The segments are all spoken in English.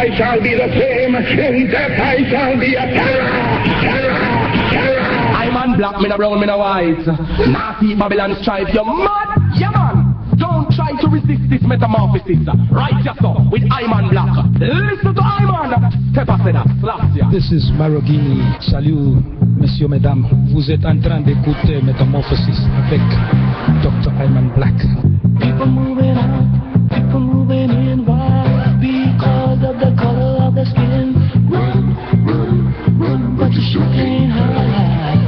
I shall be the same. In death I shall be a terror. I'm on black, me no brown, me no white. Nazi Babylon strife, you mad? Yeah man. Don't try to resist this metamorphosis. Right yourself with Iman Black. Listen to Iman. Step up in that. This is Marogini. Salut, messieurs, mesdames. Vous êtes en train d'écouter Metamorphosis avec Dr. Iman Black. People moving out, people moving in. Why? Because of the color of the skin. Run, run, run, but you sure can't hide.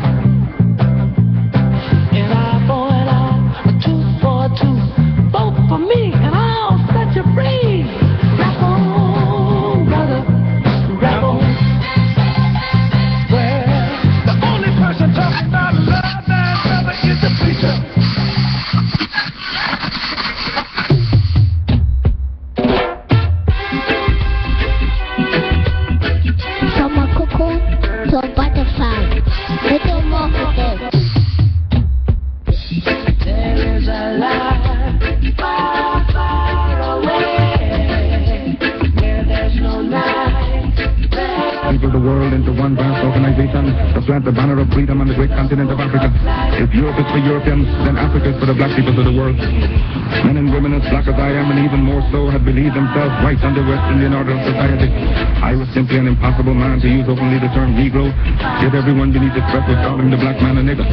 An eye for an eye, a tooth for a tooth. Vote for me and I'll set you free. Rap on, brother, rap on. Well, the only person talking about love and brother is the preacher. From a cocoon to a butterfly, metamorphosis. There is a life far, far away, where there's no night. People of the world into one vast organization to plant the banner of freedom on the great continent of Africa. If Europe is for Europeans, then Africa is for the black people of the world. Men and women as black as I am, and even more so, had believed themselves right under West Indian order of society. I was simply an impossible man to use openly the term Negro, yet everyone beneath his breath was calling the black man a nigger.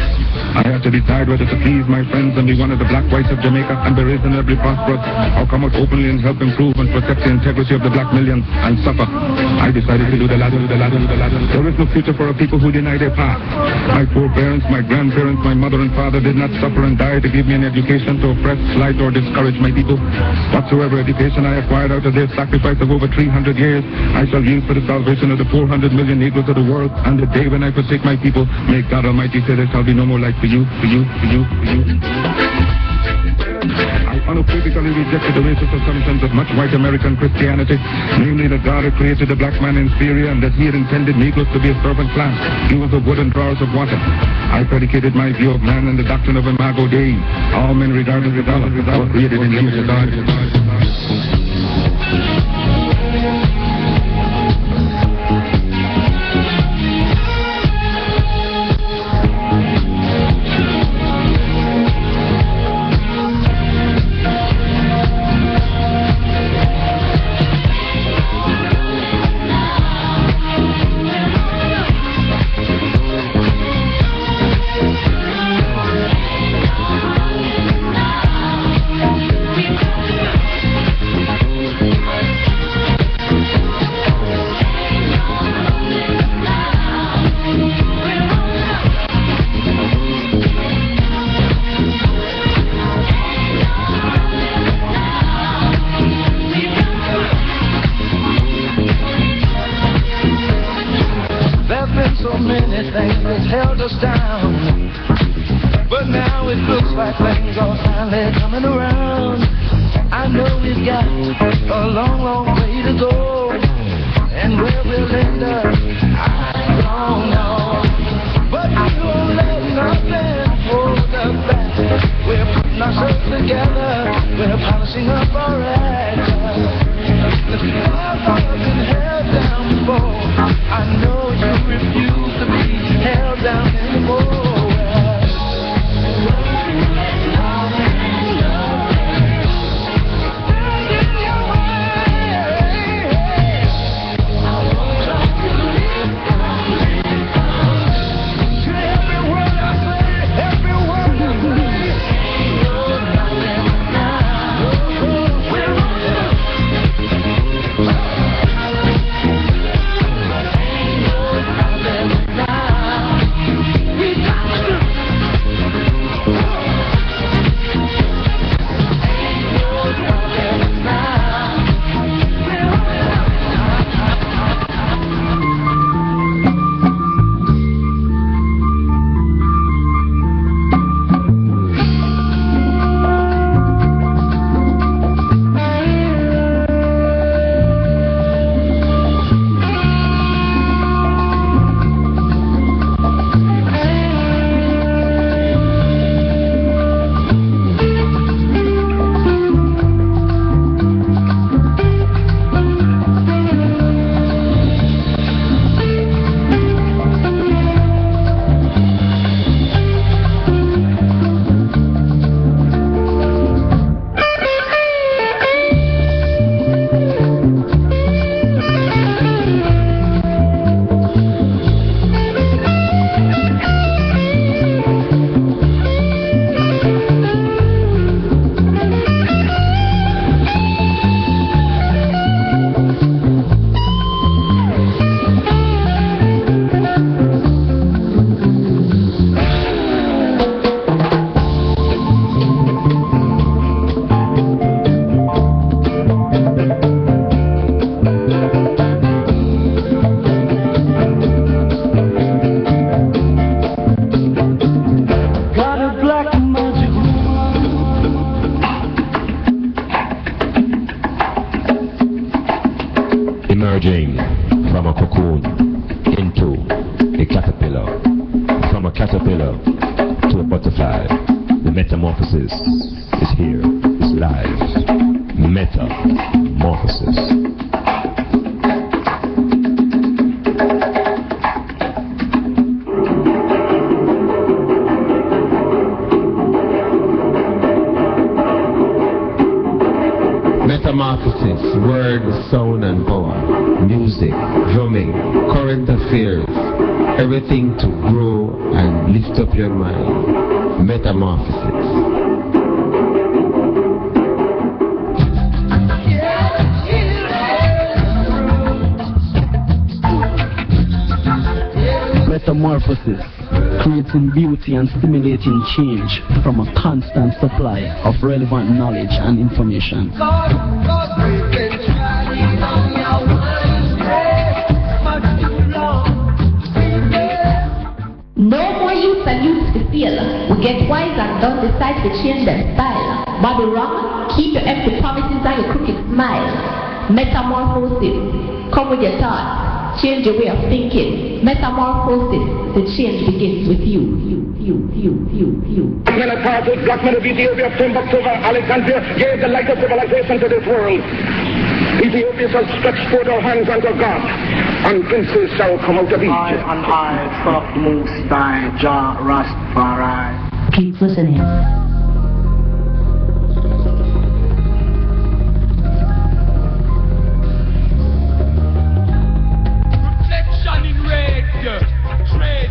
I had to decide whether to please my friends and be one of the black whites of Jamaica and be reasonably prosperous, or come out openly and help improve and protect the integrity of the black millions and suffer. I decided to do the latter. There is no future for a people who deny their past. My foreparents, my grandparents, my mother and father did not suffer and die to give me an education to oppress, slight, or discourage my people. Whatsoever education I acquired out of their sacrifice of over 300 years, I shall use for the salvation of the 400 million Negroes of the world. And the day when I forsake my people, may God Almighty say there shall be no more life for you. I unequivocally rejected the racist assumptions of much white American Christianity, namely that God had created the black man inferior and that he had intended Negroes to be a servant class. He was a wooden drawers of water. I predicated my view of man and the doctrine of Imago Dei. All men regardless of color were created in the image of God. So many things that held us down, but now it looks like things are finally coming around. I know we've got a long, long way to go, and where we'll end up, I don't know. But we won't let nothing hold us back. We're putting ourselves together, we're polishing up our act. I've been held down before. I know you refuse to be held down anymore. Emerging from a cocoon into a caterpillar, from a caterpillar to a butterfly. The metamorphosis is here, is live. Metamorphosis. Metamorphosis, word, sound and power, music, drumming, current affairs, everything to grow and lift up your mind. Metamorphosis. Metamorphosis, creating beauty and stimulating change from a constant supply of relevant knowledge and information. No more youth and youth to feel. We get wise and don't decide to change their style. Bobby wrong, keep your empty promises and your crooked smile. Metamorphosis, come with your thoughts, change your way of thinking. Metamorphosis, the change begins with you. Black men of Carthage, black men of Ethiopia, Timbuktu, Alexandria gave the light of civilization to this world. Ethiopia shall stretch forth our hands unto God, and princes shall come out of Egypt. I and I, soft moves by Jah Rastafari. Keep listening. Reflection in red, red.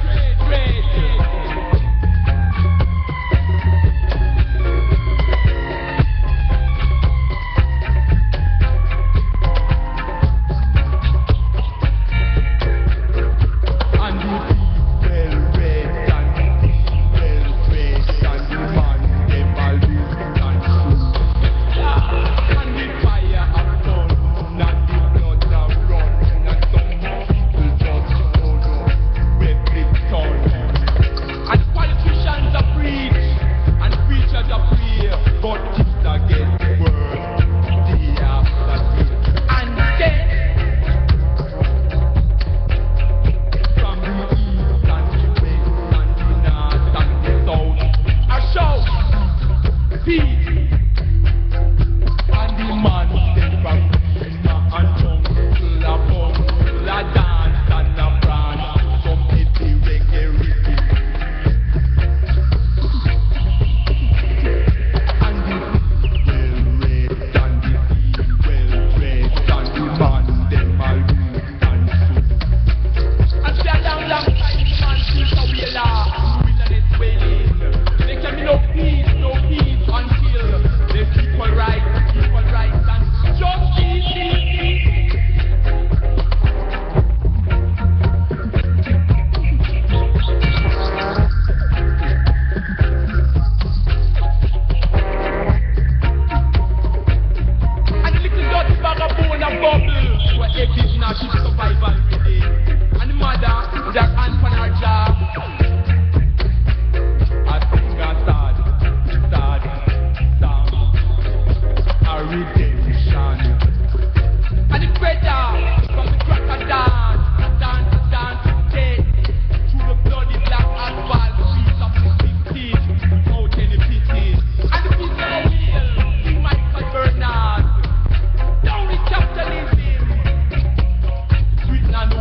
Sweet and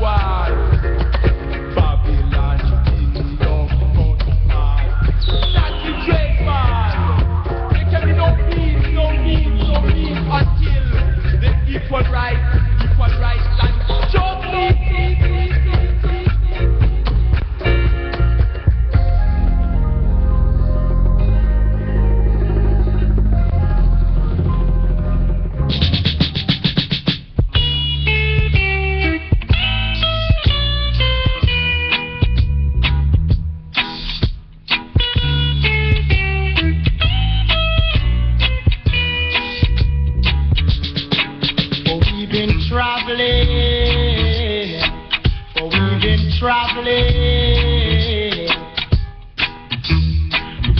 traveling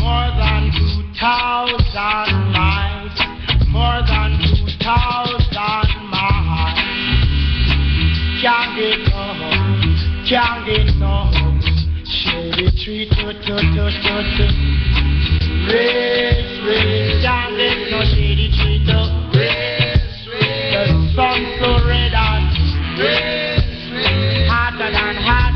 more than 2,000 miles, more than 2,000 miles. Can't get no shady tree to race, can't get no shady tree to race. The sun so red hot, hotter than hot.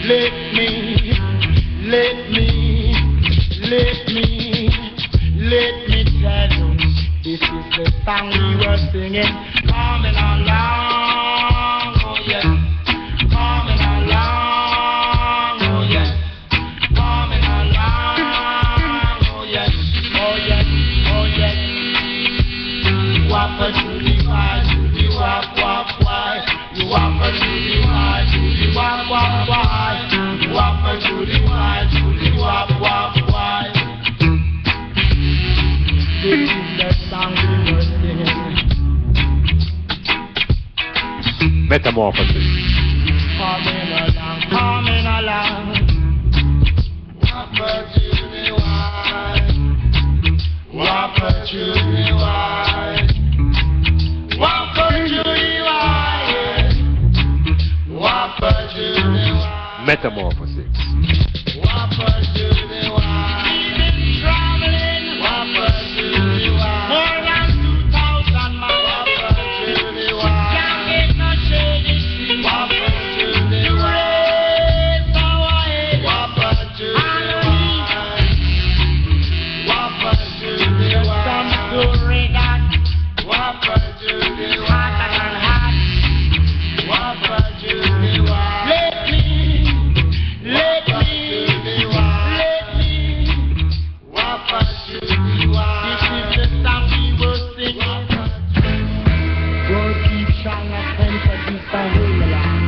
Let me tell you, this is the song we were singing, coming along, oh yes, coming along, oh yes, coming along, oh yes, oh yes, oh yes. Wappa to the wide, to the wap wap wide, you wappa to the wide, to the wap wap wide, you wappa to the wide, to the wap wap wide. This is the song we were singing. Metamorphosis. Coming along. Wappa to the wide, wappa to the wide, wappa to the wide, wappa to the wide. Metamorphosis. Wappa to the wide. We've been traveling. Wappa to the wide. More than 2,000 miles. Wappa to the wide. Can't get no shady street. Wappa to the wide. Race our head. Wappa to the wide. Wappa to the wide. Some story that. Wappa to the wide. Hotter than hot. Wappa to the wide. Let me. Wappa to the wide. This is the song we were singing. World keep shining up and for this the whole land.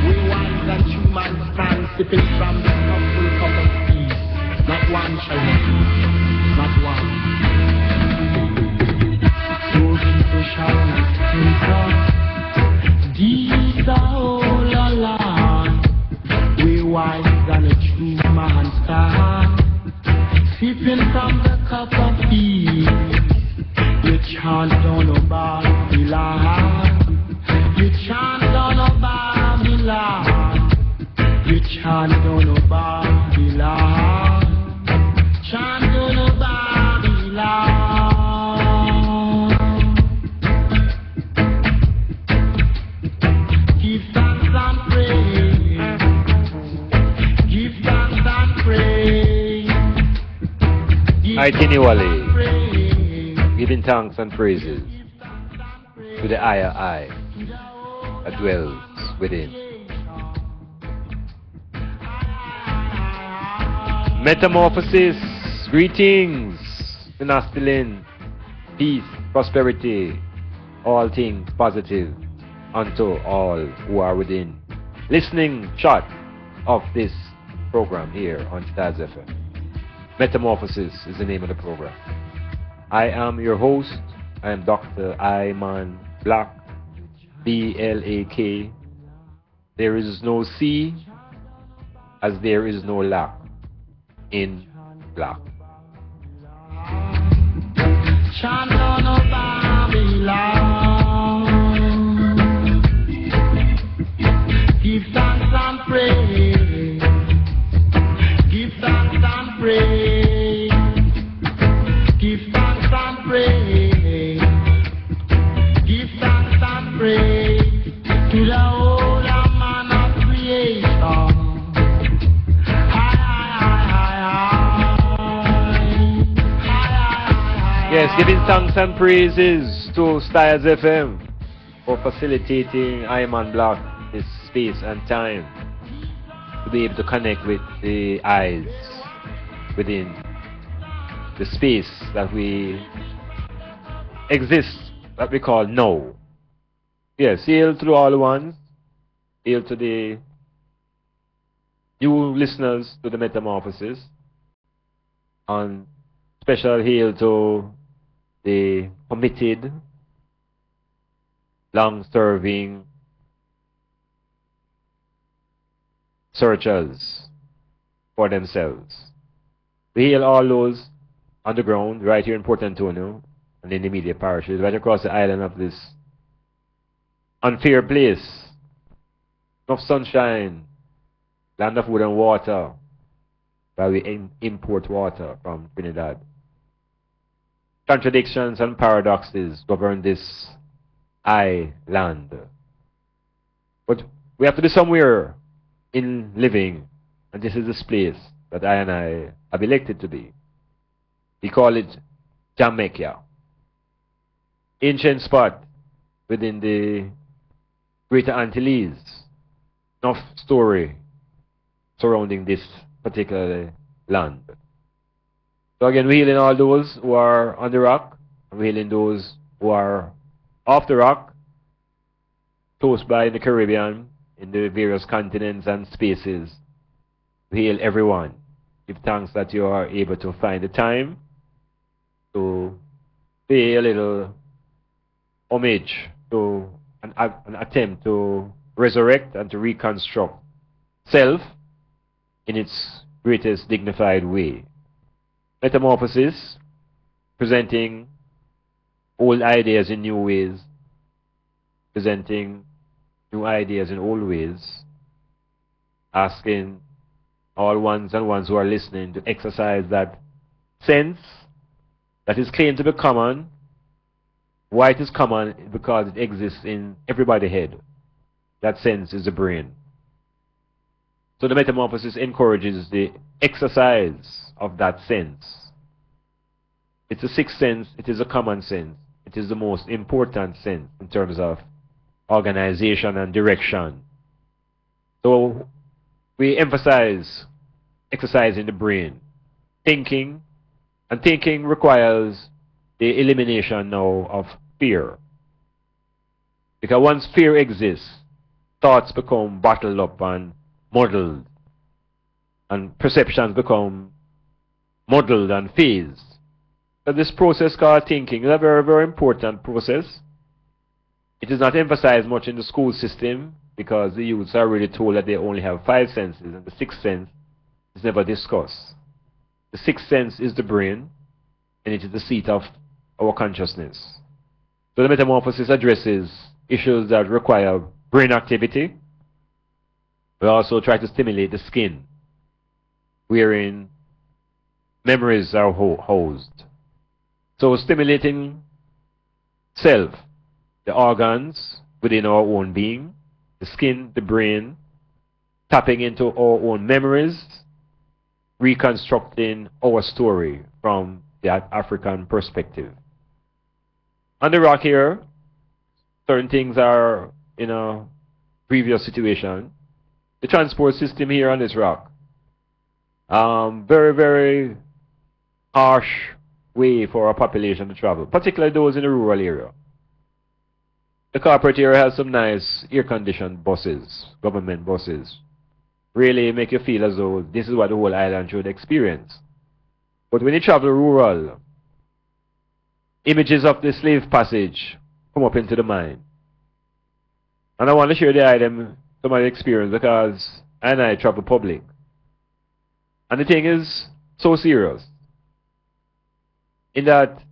We wise and two man stand, sipping from the full cup of tea. Not one shall be, not one. World keep shining up and for these the whole land. We wise and a true man stand, sipping from the cup of tea. You chant on a Babylon, you chant on a Babylon, you chant on a Babylon, chant on a Babylon. Give thanks and praise, give thanks and praise. Continually giving thanks and praises to the higher I that dwells within. Metamorphosis, greetings, Finastilin, peace, prosperity, all things positive unto all who are within. Listening shot of this program here on StylzFM. Metamorphosis is the name of the program. I am your host. I am Dr. Iman Black, B-L-A-K. There is no C, as there is no lack in black. Give thanks and praise. Give thanks and praise. Give thanks and praise. Give thanks and praise to the whole man of creation. Yes, giving thanks and praises to StylzFM for facilitating Iman Black this space and time to be able to connect with the eyes within the space that we exist, that we call now. Yes, hail to all ones, hail to the new listeners to the Metamorphosis, and special hail to the committed long-serving searchers for themselves. We hail all those on the ground right here in Port Antonio and in the immediate parishes, right across the island of this unfair place. Enough sunshine, land of wood and water, while we import water from Trinidad. Contradictions and paradoxes govern this island. But we have to be somewhere in living, and this is this place that I and I have elected to be. We call it Jamaica. Ancient spot within the Greater Antilles. Enough story surrounding this particular land. So again, we're healing all those who are on the rock, and we're healing those who are off the rock, close by in the Caribbean, in the various continents and spaces. We hail everyone. Give thanks that you are able to find the time to pay a little homage to an attempt to resurrect and to reconstruct self in its greatest dignified way. Metamorphosis, presenting old ideas in new ways, presenting new ideas in old ways, asking all ones and ones who are listening to exercise that sense that is claimed to be common. Why it is common? Because it exists in everybody's head. That sense is the brain. So the metamorphosis encourages the exercise of that sense. It's a sixth sense, it is a common sense. It is the most important sense in terms of organization and direction. So we emphasize exercising the brain. Thinking, and thinking requires the elimination now of fear. Because once fear exists, thoughts become bottled up and muddled, and perceptions become muddled and phased. So this process called thinking is a very, very important process. It is not emphasized much in the school system because the youths are really told that they only have 5 senses, and the 6th sense is never discussed. The 6th sense is the brain, and it is the seat of our consciousness. So the metamorphosis addresses issues that require brain activity. We also try to stimulate the skin, wherein memories are housed. So stimulating self, the organs within our own being, the skin, the brain, tapping into our own memories, reconstructing our story from that African perspective. On the rock here, certain things are in a previous situation. The transport system here on this rock, very, very harsh way for our population to travel, particularly those in the rural area. The corporate area has some nice air-conditioned buses, government buses. Really make you feel as though this is what the whole island should experience. But when you travel rural, images of the slave passage come up into the mind. And I want to share the item, some of my experience, because I travel public. And the thing is so serious, in that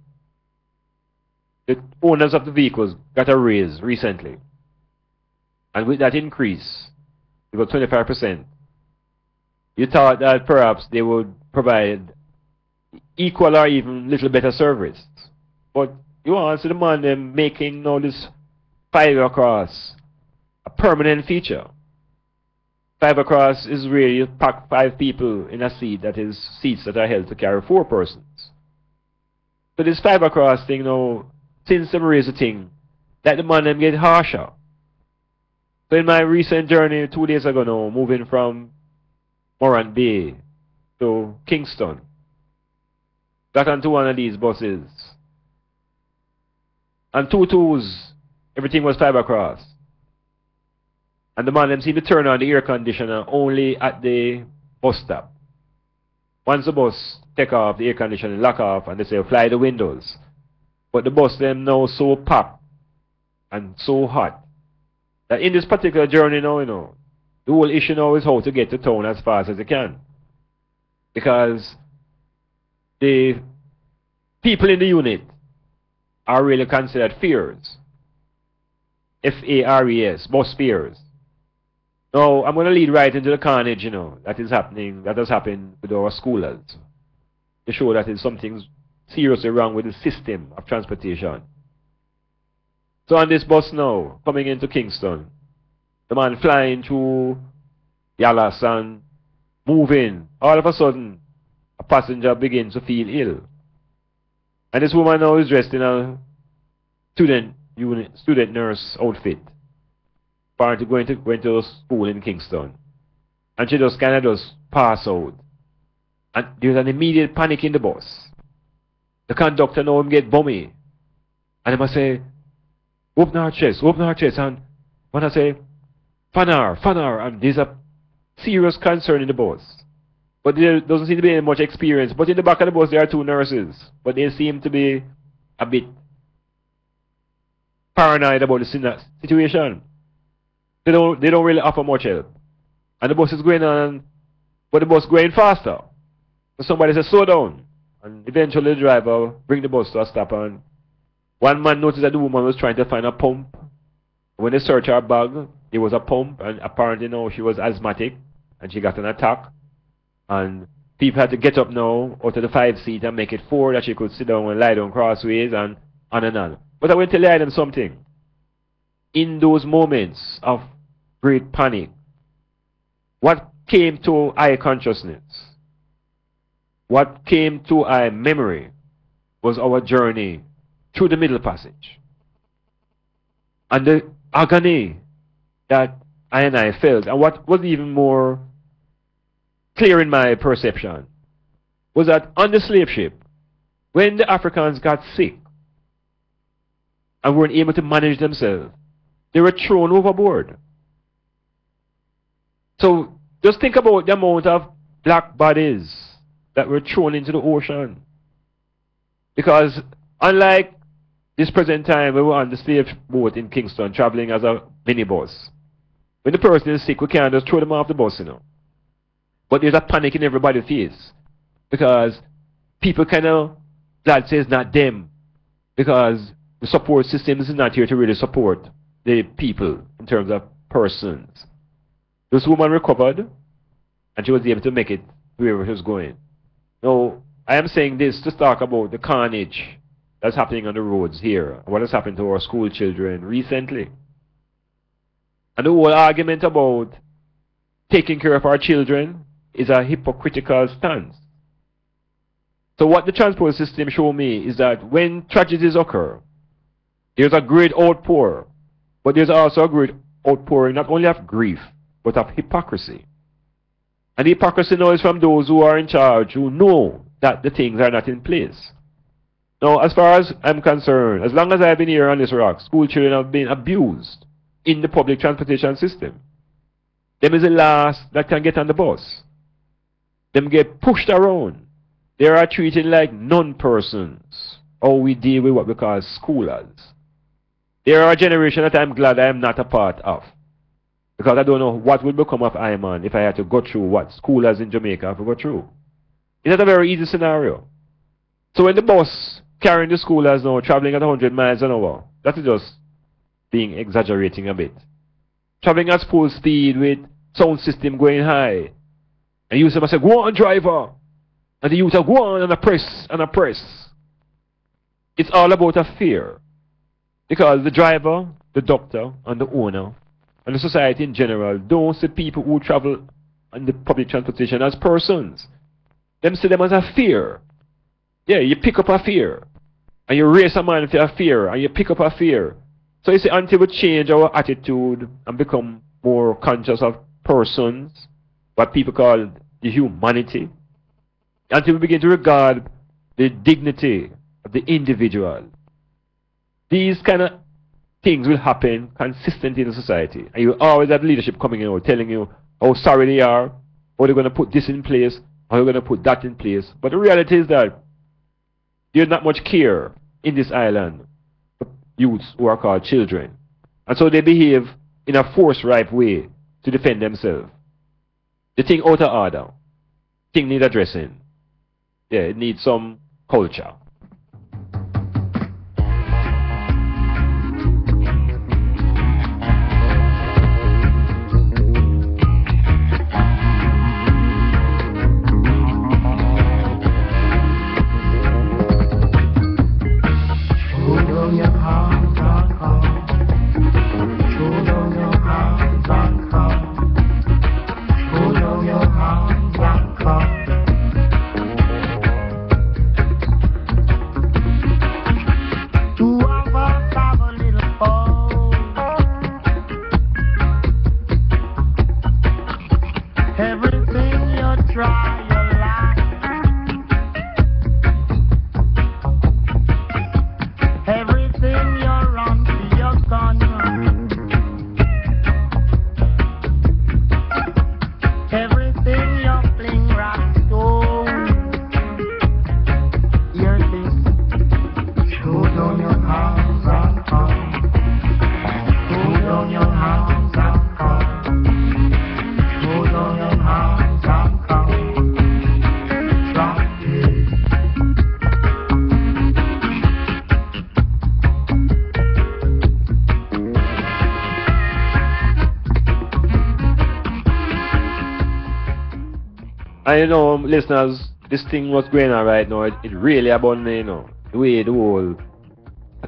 the owners of the vehicles got a raise recently. And with that increase, about 25%, you thought that perhaps they would provide equal or even little better service. But you want to see the man them making now this 5 across a permanent feature. 5 across is really you pack 5 people in a seat that is seats that are held to carry 4 persons. So this 5 across thing now, since they raise the thing, that the man them get harsher. So in my recent journey 2 days ago now, moving from Morant Bay to Kingston, got onto one of these buses. And 2 twos, everything was 5 across. And the man them seemed to turn on the air conditioner only at the bus stop. Once the bus take off, the air conditioner lock off, and they say fly the windows. But the bus them now so packed and so hot that in this particular journey now, the whole issue now is how to get to town as fast as you can. Because the people in the unit are really considered fears. F-A-R-E-S, bus fears. Now, I'm going to lead right into the carnage, that is happening, that has happened with our schoolers, to show that there's something seriously wrong with the system of transportation. So on this bus now, coming into Kingston, the man flying through Yalas and moving, all of a sudden, a passenger begins to feel ill. And this woman now is dressed in a student nurse outfit, apparently going to school in Kingston. And she just kind of just pass out. And there's an immediate panic in the bus. The conductor now get bummy. And he must say, open her chest. And when I say, Fanar, and there's a serious concern in the bus. But there doesn't seem to be any much experience. But in the back of the bus there are two nurses. But they seem to be a bit paranoid about the situation. They don't really offer much help. And the bus is going on, but the bus is going faster. So somebody says, slow down. And eventually the driver bring the bus to a stop, and one man noticed that the woman was trying to find a pump. When they searched her bag, there was a pump, and apparently now she was asthmatic, and she got an attack. And people had to get up now out of the 5-seat and make it 4 that she could sit down and lie down crossways and on and on. But I will tell you something. In those moments of great panic, what came to eye consciousness, what came to eye memory, was our journey through the Middle Passage. And the agony that I felt, and what was even more clear in my perception, was that on the slave ship, when the Africans got sick and weren't able to manage themselves, they were thrown overboard. So just think about the amount of black bodies that were thrown into the ocean. Because unlike this present time, we were on the slave boat in Kingston traveling as a minibus. When the person is sick, we can't just throw them off the bus, But there's a panic in everybody's face. Because people glad say it's not them. Because the support system is not here to really support the people in terms of persons. This woman recovered, and she was able to make it wherever she was going. Now, I am saying this to talk about the carnage that's happening on the roads here, what has happened to our school children recently. And the whole argument about taking care of our children is a hypocritical stance. So what the transport system showed me is that when tragedies occur, there's a great outpour, but there's also a great outpouring not only of grief, but of hypocrisy. And the hypocrisy now is from those who are in charge, who know that the things are not in place. Now, as far as I'm concerned, as long as I've been here on this rock, school children have been abused in the public transportation system. Them is the last that can get on the bus. Them get pushed around. They are treated like non-persons, or we deal with what we call schoolers. They are a generation that I'm glad I am not a part of. Because I don't know what would become of Iman if I had to go through what schoolers in Jamaica have to go through. It's not a very easy scenario. So when the bus carrying the schoolers now traveling at 100 miles an hour, that is just being exaggerating a bit. Traveling at full speed with sound system going high. And you say, go on, driver. And the youth are go on and a press. It's all about a fear. Because the driver, the doctor, and the owner, and the society in general don't see people who travel on the public transportation as persons. Them see them as a fear. Yeah, you pick up a fear. And you raise a man for a fear. And you pick up a fear. So you see, until we change our attitude and become more conscious of persons, what people call the humanity, until we begin to regard the dignity of the individual, these kind of things will happen consistently in the society. And you always have leadership coming in telling you how sorry they are, how they're going to put this in place, how they're going to put that in place. But the reality is that there's not much care in this island youths who are called children. And so they behave in a force-ripe way to defend themselves. The thing out of order. Thing need addressing. Yeah, it needs some culture. And you know, listeners, this thing what's going on right now, it really about me, you know, the way the whole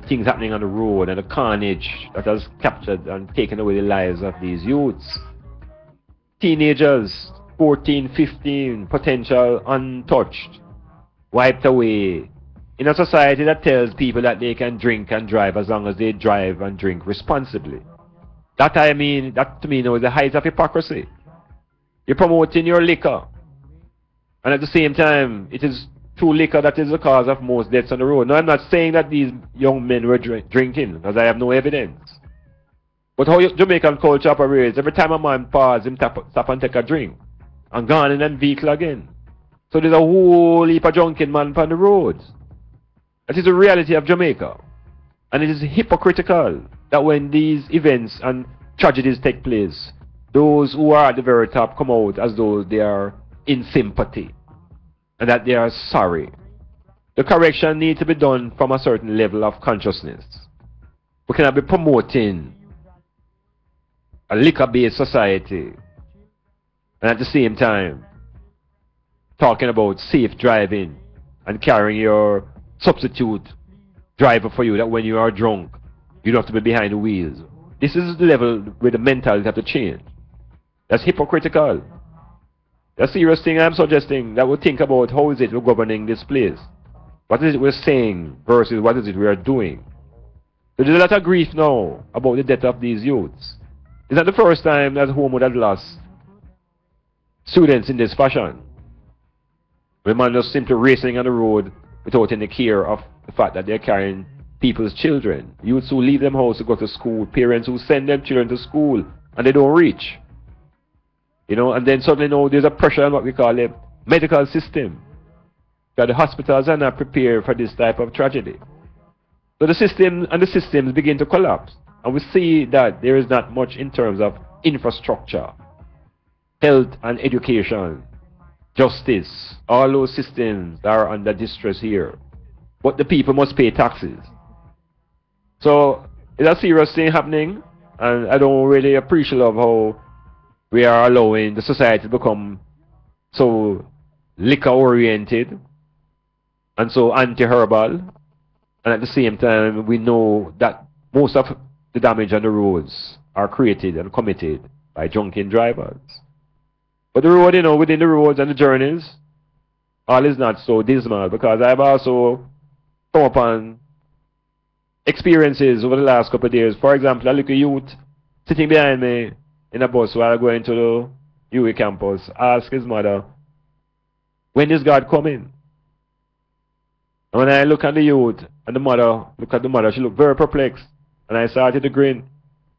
things happening on the road and the carnage that has captured and taken away the lives of these youths. Teenagers, 14, 15, potential untouched, wiped away. In a society that tells people that they can drink and drive as long as they drive and drink responsibly. That to me now is the height of hypocrisy. You're promoting your liquor. And at the same time, it is through liquor that is the cause of most deaths on the road. Now, I'm not saying that these young men were drinking, because I have no evidence. But how Jamaican culture operates, every time a man pauses, him stop and take a drink. And gone in a vehicle again. So there's a whole heap of drunken man on the roads. That is the reality of Jamaica. And it is hypocritical that when these events and tragedies take place, those who are at the very top come out as though they are in sympathy and that they are sorry. The correction needs to be done from a certain level of consciousness. We cannot be promoting a liquor-based society and at the same time talking about safe driving and carrying your substitute driver for you, that when you are drunk you don't have to be behind the wheels. This is the level where the mentality has to change. That's hypocritical. The serious thing I'm suggesting that we think about how is it we're governing this place. What is it we're saying versus what is it we are doing. So there's a lot of grief now about the death of these youths. It's not the first time that home would have lost students in this fashion. The man just simply racing on the road without any care of the fact that they're carrying people's children. Youths who leave them house to go to school, parents who send them children to school and they don't reach. You know, and then suddenly now there's a pressure on what we call a medical system. That the hospitals are not prepared for this type of tragedy. So the system and the systems begin to collapse. And we see that there is not much in terms of infrastructure, health and education, justice. All those systems are under distress here. But the people must pay taxes. So it's a serious thing happening. And I don't really appreciate of how we are allowing the society to become so liquor-oriented and so anti-herbal. And at the same time, we know that most of the damage on the roads are created and committed by drunken drivers. But the road, you know, within the roads and the journeys, all is not so dismal, because I've also come upon experiences over the last couple of days. For example, a little youth sitting behind me in a bus while going to the UWI campus asked his mother, when is God coming? And when I look at the youth and the mother, look at the mother, she looked very perplexed. And I started to grin.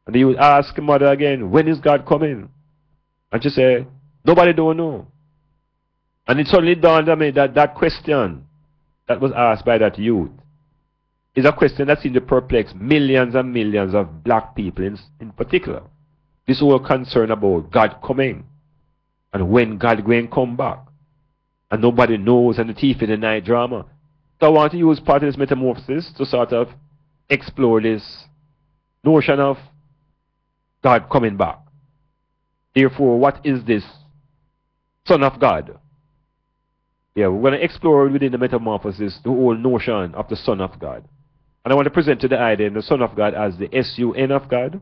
And the youth asked the mother again, when is God coming? And she said, nobody don't know. And it suddenly dawned on me that that question that was asked by that youth is a question that seems to perplex millions and millions of black people in particular. This whole concern about God coming and when God going to come back. And nobody knows, and the thief in the night drama. So I want to use part of this metamorphosis to sort of explore this notion of God coming back. Therefore, what is this Son of God? Yeah, we're going to explore within the metamorphosis the whole notion of the Son of God. And I want to present to the idea in the Son of God as the S-U-N of God.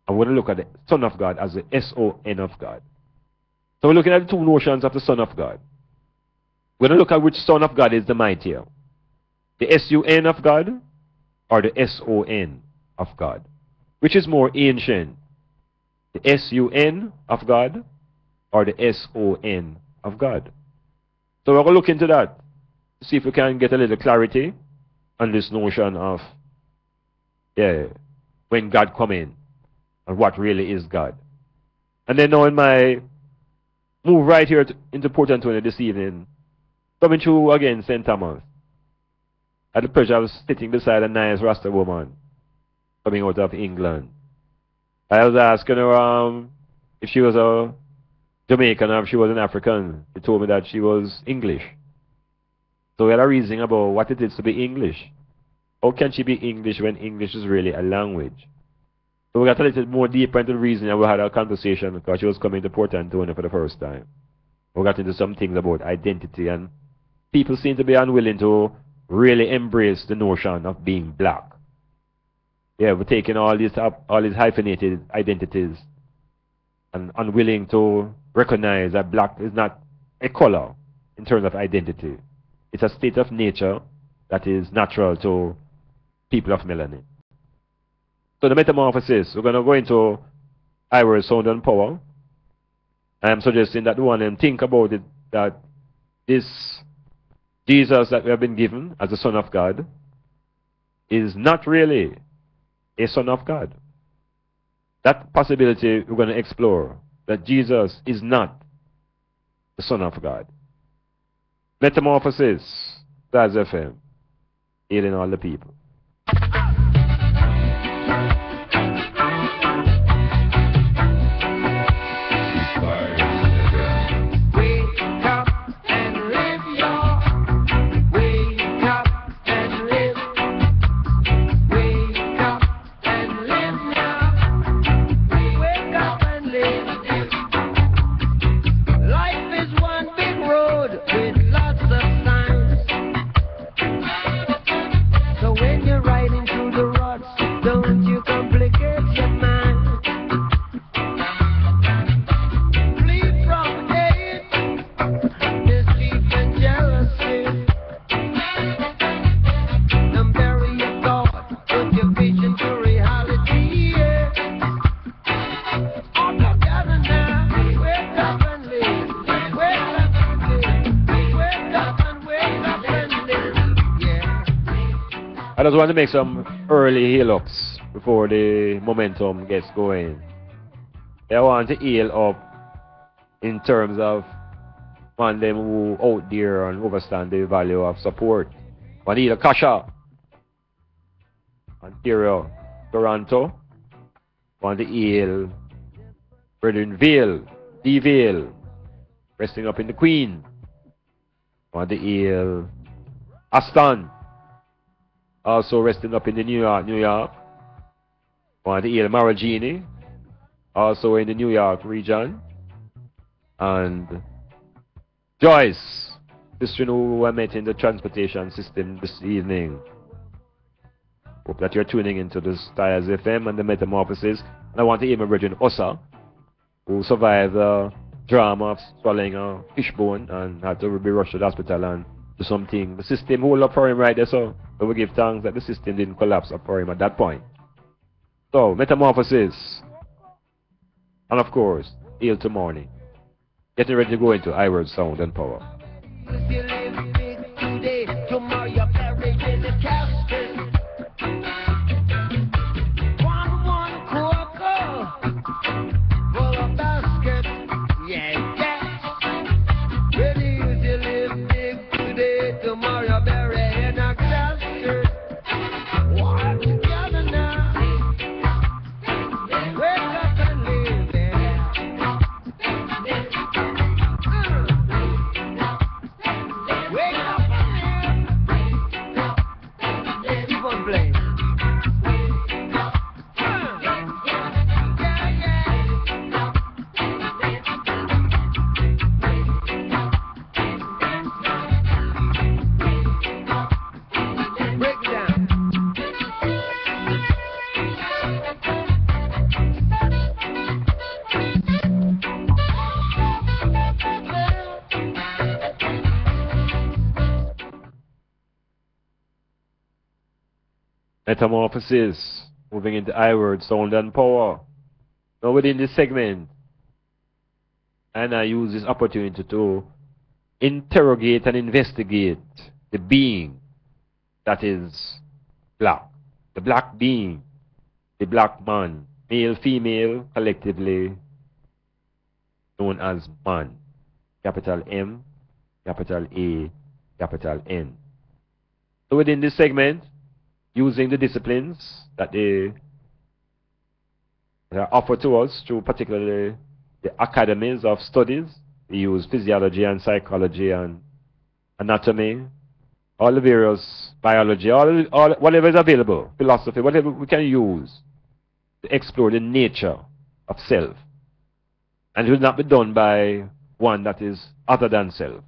I'm going to look at the Son of God as the S-O-N of God. So we're looking at the two notions of the Son of God. We're going to look at which Son of God is the mightier. The S-U-N of God or the S-O-N of God. Which is more ancient? The S-U-N of God or the S-O-N of God? So we're going to look into that to see if we can get a little clarity on this notion of when God come in and what really is God. And then now in my move right here into Port Antonio this evening, coming through again St. Thomas, I had the pleasure of sitting beside a nice Rasta woman coming out of England. I was asking her if she was a Jamaican or if she was an African. She told me that she was English. So we had a reasoning about what it is to be English. How can she be English when English is really a language? So we got a little more deeper into the reasoning, and we had a conversation because she was coming to Port Antonio for the first time. We got into some things about identity, and people seem to be unwilling to really embrace the notion of being black. Yeah, we're taking all these hyphenated identities and unwilling to recognize that black is not a color in terms of identity. It's a state of nature that is natural to people of melanin. So the metamorphosis, we're going to go into Irish sound and power. I am suggesting that one think about it, that this Jesus that we have been given as the Son of God is not really a Son of God. That possibility we're going to explore, that Jesus is not the Son of God. Metamorphosis, StylzFM, healing all the people. I just want to make some early heal-ups before the momentum gets going. I want to heal up in terms of one them who out there and understand the value of support. I want to heal Kasha, Ontario, Toronto. I want to heal Brethren Vale, D-Vale, resting up in the Queen. I want to heal Aston, also resting up in the New York. I want to heal Maragini, also in the New York region. And Joyce, sister who I met in the transportation system this evening. Hope that you're tuning into the StylzFM and the Metamorphosis. And I want to heal my brethren Osa, who survived the drama of swallowing a fishbone and had to be rushed to the hospital and do something. The system hold up for him right there, so we give thanks that the system didn't collapse up for him at that point. So, Metamorphosis. And of course, heal to morning. Getting ready to go into Irish sound and power. Metamorphosis, moving into I word, sound and power. Now within this segment, and I use this opportunity to interrogate and investigate the being that is black. The black being, the black man, male, female, collectively known as man. Capital M, capital A, capital N. So within this segment, using the disciplines that are offered to us through particularly the academies of studies, we use physiology and psychology and anatomy, all the various biology, all whatever is available, philosophy, whatever we can use to explore the nature of self. And it will not be done by one that is other than self.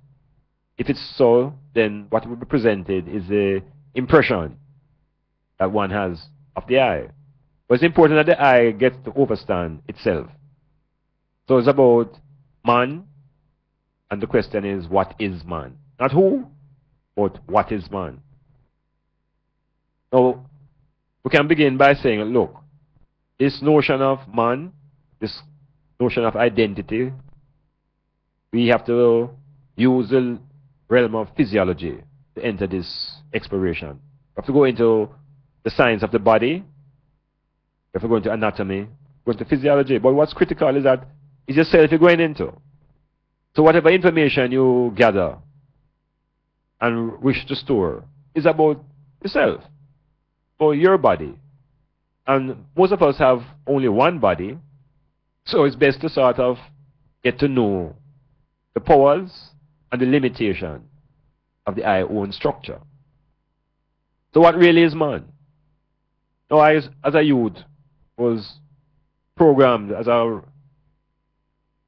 If it's so, then what will be presented is the impression that one has of the I. But it's important that the I gets to understand itself. So it's about man, and the question is, what is man? Not who, but what is man? Now, we can begin by saying, look, this notion of man, this notion of identity, we have to use the realm of physiology to enter this exploration. We have to go into the science of the body, if we go into anatomy, go into physiology. But what's critical is that it's yourself you're going into. So whatever information you gather and wish to store is about yourself, or your body. And most of us have only one body, so it's best to sort of get to know the powers and the limitation of the I own structure. So what really is man? Now, I, as a youth, was programmed as our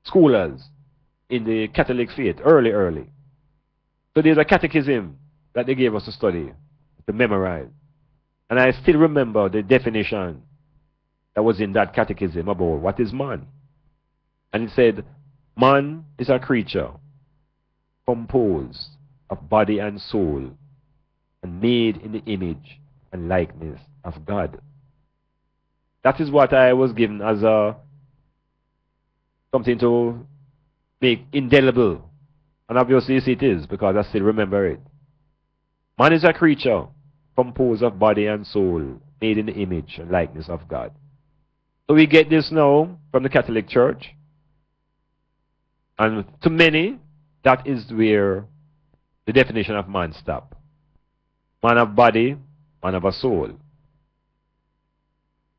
scholars in the Catholic faith, early. So there's a catechism that they gave us to study, to memorize. And I still remember the definition that was in that catechism about what is man. And it said, man is a creature composed of body and soul and made in the image and likeness of God. That is what I was given as something to make indelible. And obviously it is, because I still remember it. Man is a creature composed of body and soul, made in the image and likeness of God. So we get this now from the Catholic Church. And to many, that is where the definition of man stops. Man of body, man of a soul.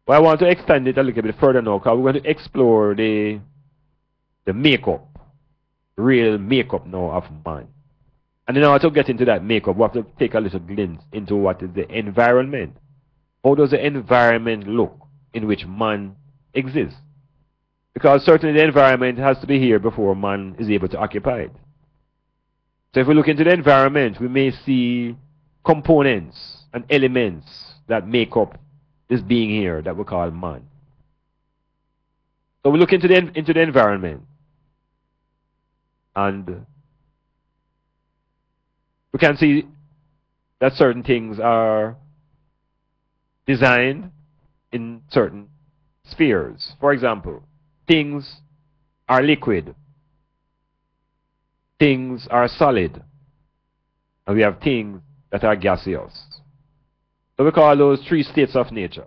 But I want to extend it a little bit further now, because we're going to explore the makeup, real makeup now of man. And in order to get into that makeup, we have to take a little glimpse into what is the environment. How does the environment look in which man exists? Because certainly the environment has to be here before man is able to occupy it. So if we look into the environment, we may see components and elements that make up this being here that we call man. So we look into the environment, and we can see that certain things are designed in certain spheres. For example, things are liquid, things are solid, and we have things that are gaseous. So we call those three states of nature.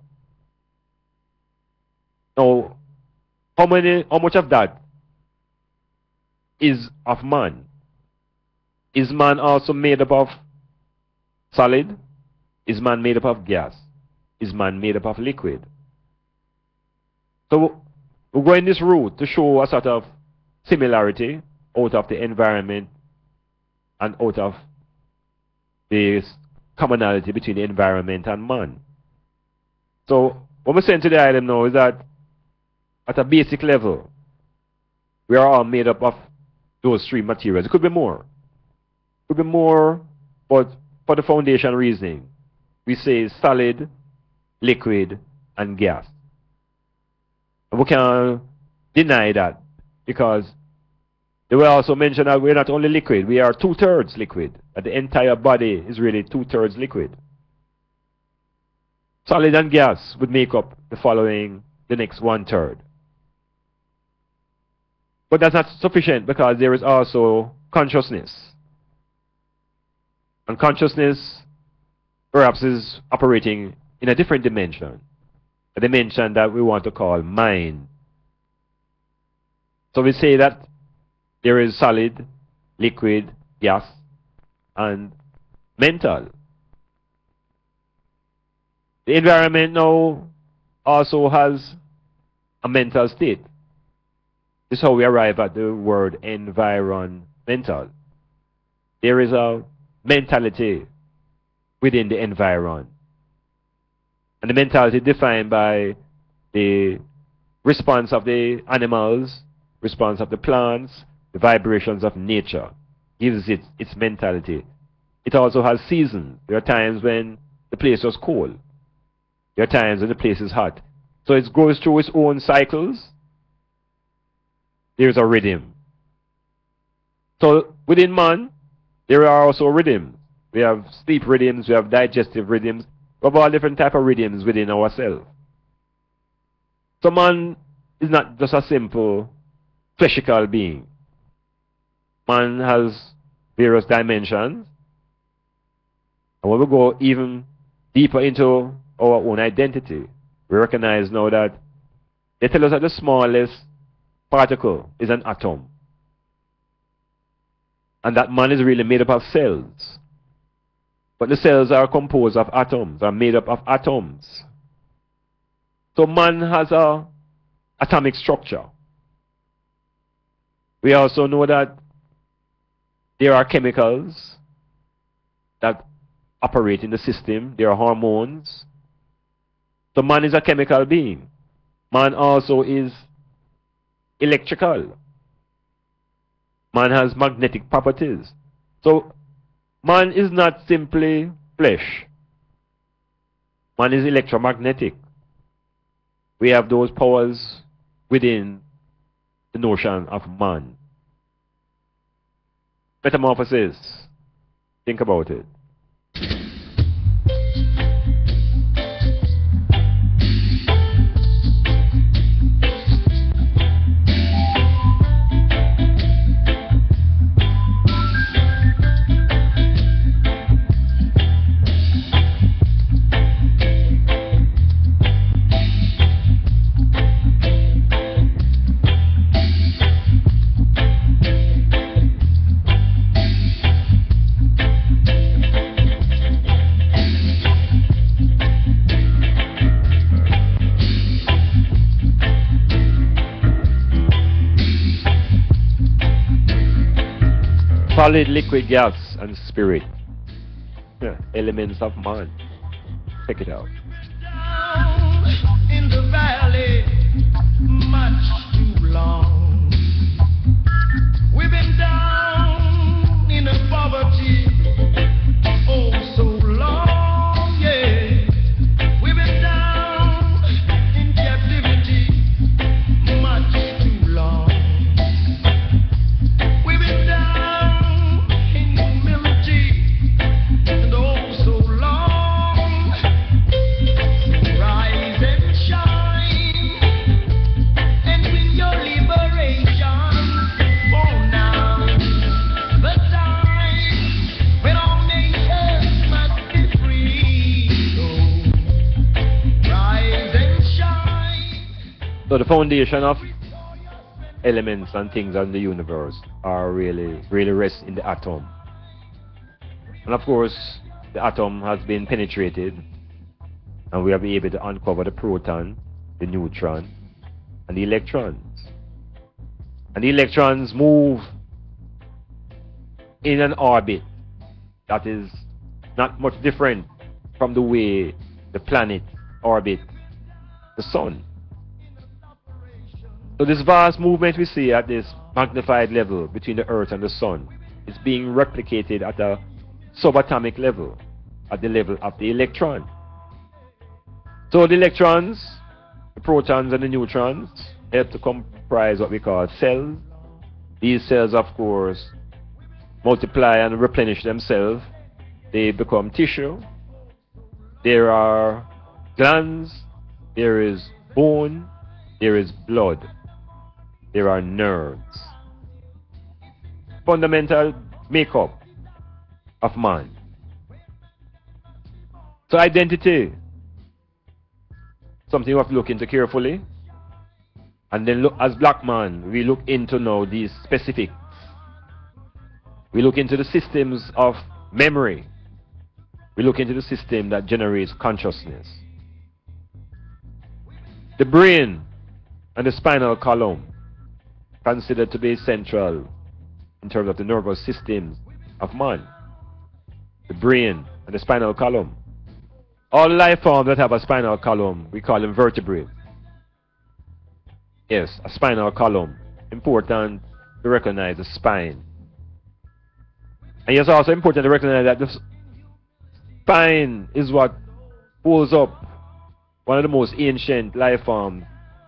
Now, how much of that is of man? Is man also made up of solid? Is man made up of gas? Is man made up of liquid? So we're going this route to show a sort of similarity out of the environment and out of the commonality between the environment and man. So what we're saying to the island now is that at a basic level, we are all made up of those three materials. It could be more. It could be more, but for the foundation reasoning, we say solid, liquid, and gas. And we can't deny that, because they will also mention that we're not only liquid, we are 2/3 liquid. That the entire body is really 2/3 liquid. Solid and gas would make up the next 1/3. But that's not sufficient because there is also consciousness. And consciousness perhaps is operating in a different dimension. A dimension that we want to call mind. So we say that there is solid, liquid, gas, and mental. The environment now also has a mental state. This is how we arrive at the word environmental. There is a mentality within the environment. And the mentality defined by the response of the animals, response of the plants, the vibrations of nature gives it its mentality. It also has seasons. There are times when the place was cold. There are times when the place is hot. So it goes through its own cycles. There's a rhythm. So within man, there are also rhythms. We have sleep rhythms, we have digestive rhythms. We have all different types of rhythms within ourselves. So man is not just a simple physical being. Man has various dimensions. And when we go even deeper into our own identity, we recognize now that they tell us that the smallest particle is an atom. And that man is really made up of cells. But the cells are composed of atoms, are made up of atoms. So man has an atomic structure. We also know that there are chemicals that operate in the system. There are hormones. So man is a chemical being. Man also is electrical. Man has magnetic properties. So man is not simply flesh. Man is electromagnetic. We have those powers within the notion of man. Metamorphosis. Think about it. Solid, liquid, gas, and spirit. Yeah, elements of man. Check it out. Down in the valley, much too long. We've been down in the poverty, oh so long, yeah. We've been down in captivity, much too long. We've been down in humility, and oh so long. Rise and shine, and win your liberation. For now, the time when all nations must be free. So rise and shine. So the foundation of elements and things in the universe are really rest in the atom. And of course, the atom has been penetrated, and we have been able to uncover the proton, the neutron, and the electrons. And the electrons move in an orbit that is not much different from the way the planet orbits the sun. So this vast movement we see at this magnified level between the earth and the sun is being replicated at a subatomic level, at the level of the electron. So the electrons, the protons and the neutrons help to comprise what we call cells. These cells, of course, multiply and replenish themselves. They become tissue. There are glands, there is bone, there is blood, there are nerves. Fundamental makeup of man. So identity, something you have to look into carefully. And then look, as black man, we look into now these specifics. We look into the systems of memory. We look into the system that generates consciousness. The brain and the spinal column, considered to be central in terms of the nervous systems of man. The brain and the spinal column. All life forms that have a spinal column, we call them vertebrates. Yes, a spinal column. Important to recognize the spine. And it's also important to recognize that the spine is what pulls up one of the most ancient life forms,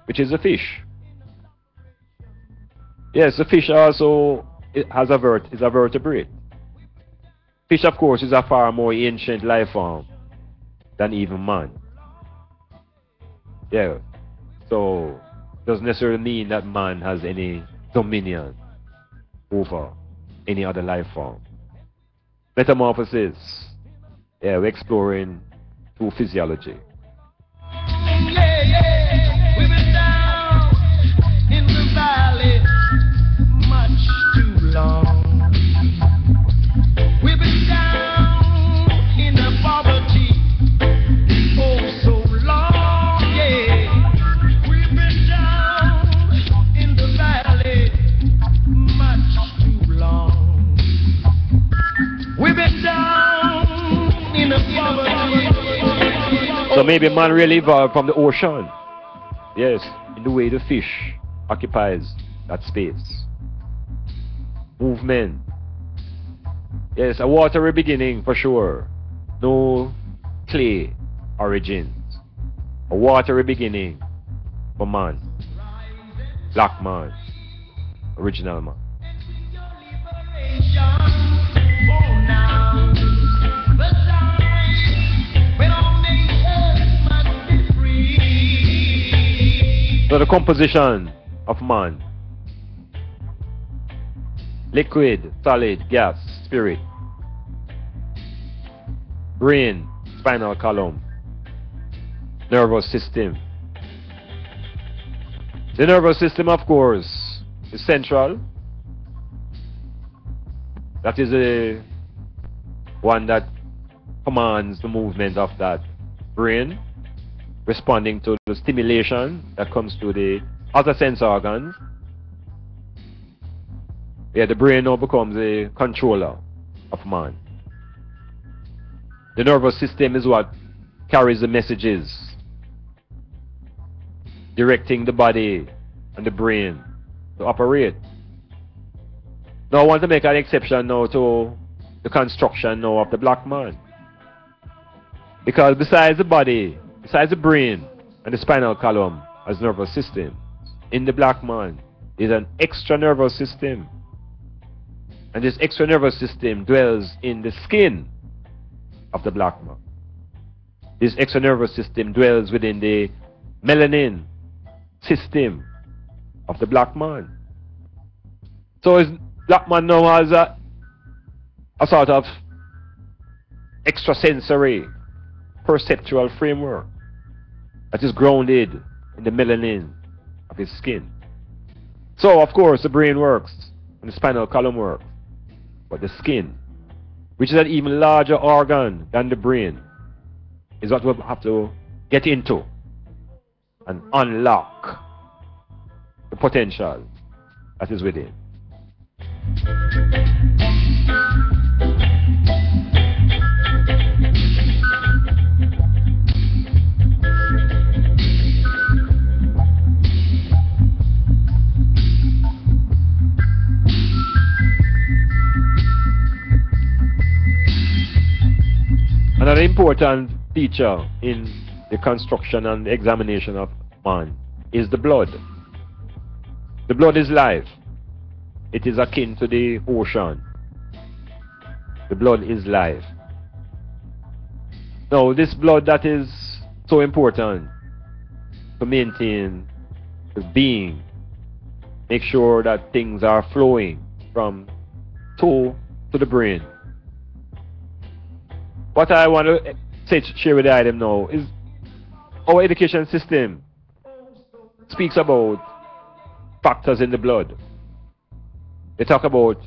which is the fish. Yes, the fish also is a vertebrate. Fish, of course, is a far more ancient life form than even man. Yeah, so doesn't necessarily mean that man has any dominion over any other life form. Metamorphosis. Yeah, we're exploring through physiology. We've been down in the valley much too long. We've been down in the poverty oh so long, yeah. We've been down in the valley much too long. We've been down in the poverty. So maybe man really evolved from the ocean. Yes, in the way the fish occupies that space. Movement. Yes, a watery beginning for sure. No clay origins. A watery beginning for man. Black man. Original man. So the composition of man. Liquid, solid, gas, spirit. Brain, spinal column. Nervous system. The nervous system, of course, is central. That is the one that commands the movement of that brain, responding to the stimulation that comes to the other sense organs. Yeah, the brain now becomes a controller of man. The nervous system is what carries the messages, directing the body and the brain to operate. Now I want to make an exception now to the construction now of the black man. Because besides the body, besides the brain and the spinal column as nervous system, in the black man is an extra nervous system. And this extra nervous system dwells in the skin of the black man. This extra nervous system dwells within the melanin system of the black man. So his black man now has a sort of extrasensory perceptual framework that is grounded in the melanin of his skin. So of course the brain works and the spinal column works, but the skin, which is an even larger organ than the brain, is what we'll have to get into and unlock the potential that is within. Another important feature in the construction and the examination of man is the blood. The blood is life. It is akin to the ocean. The blood is life. Now, this blood that is so important to maintain the being. Make sure that things are flowing from toe to the brain. What I want to share with the item now is our education system speaks about factors in the blood. They talk about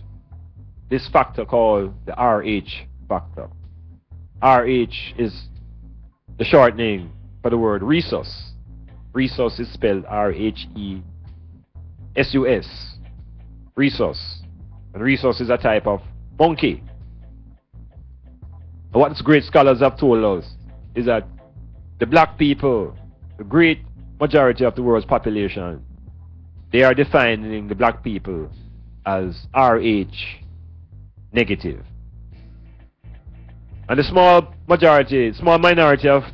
this factor called the RH factor. RH is the shortening for the word resource. Resource is spelled R-H-E-S-U-S. Resource. And resource is a type of monkey. And what great scholars have told us is that the black people, the great majority of the world's population, they are defining the black people as RH negative. And the small minority of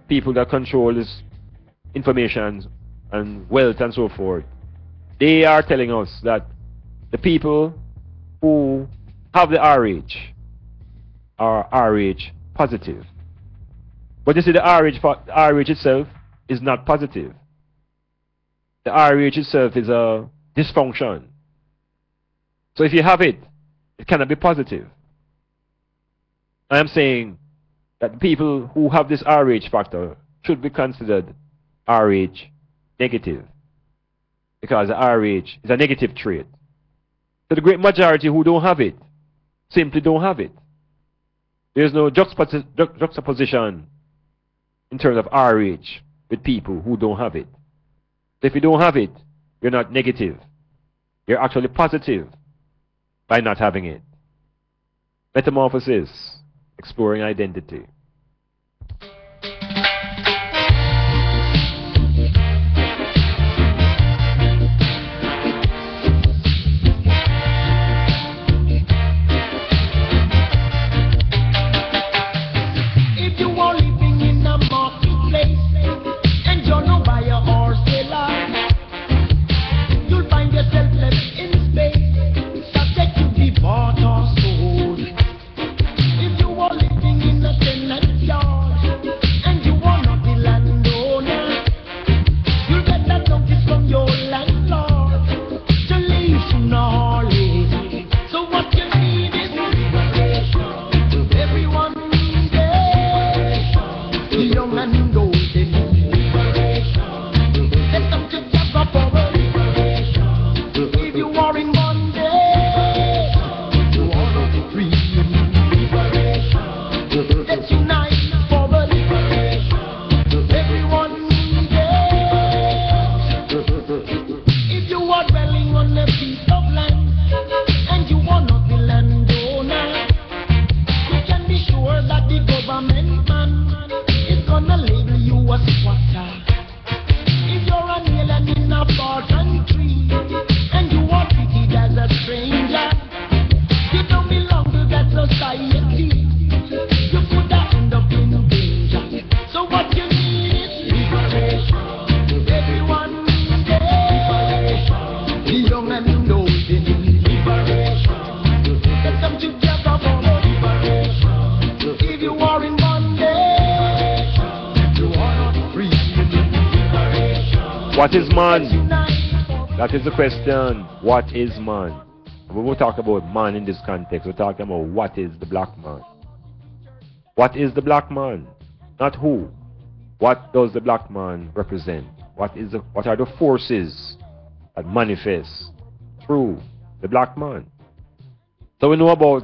people that control this information and wealth and so forth, they are telling us that the people who have the RH are RH positive. But you see, the RH itself is not positive. The RH itself is a dysfunction. So if you have it, it cannot be positive. I am saying that the people who have this RH factor should be considered RH negative, because the RH is a negative trait. So the great majority who don't have it simply don't have it. There's no juxtaposition in terms of RH with people who don't have it. So if you don't have it, you're not negative. You're actually positive by not having it. Metamorphosis, exploring identity. What is man? That is the question. What is man? We will talk about man in this context. We're talking about what is the black man. What is the black man? Not who. What does the black man represent? What are the forces that manifest through the black man? So we know about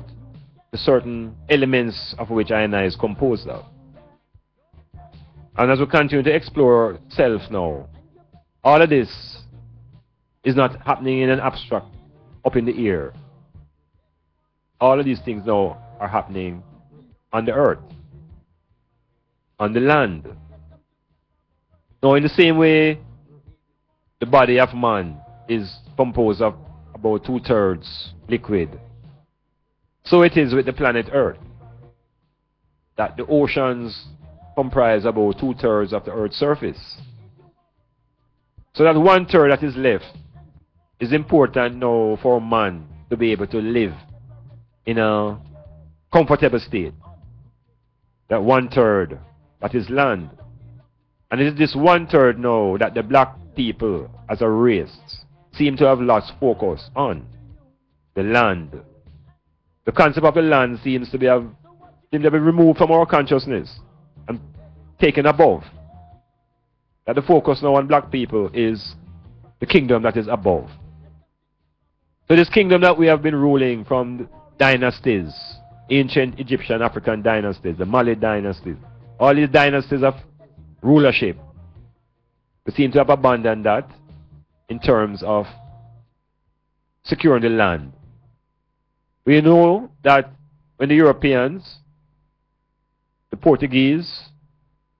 the certain elements of which I and I is composed of. And as we continue to explore self now, all of this is not happening in an abstract, up in the air. All of these things now are happening on the earth, on the land. Now, in the same way, the body of man is composed of about 2/3 liquid. So it is with the planet Earth, that the oceans comprise about 2/3 of the Earth's surface. So that 1/3 that is left is important now for man to be able to live in a comfortable state. That 1/3 that is land And it is this 1/3 now that the black people as a race seem to have lost focus on. The land. The concept of the land seems to be removed from our consciousness and taken above. That the focus now on black people is the kingdom that is above. So this kingdom that we have been ruling from dynasties, ancient Egyptian, African dynasties, the Mali dynasties, all these dynasties of rulership, we seem to have abandoned that in terms of securing the land. We know that when the Europeans, the Portuguese,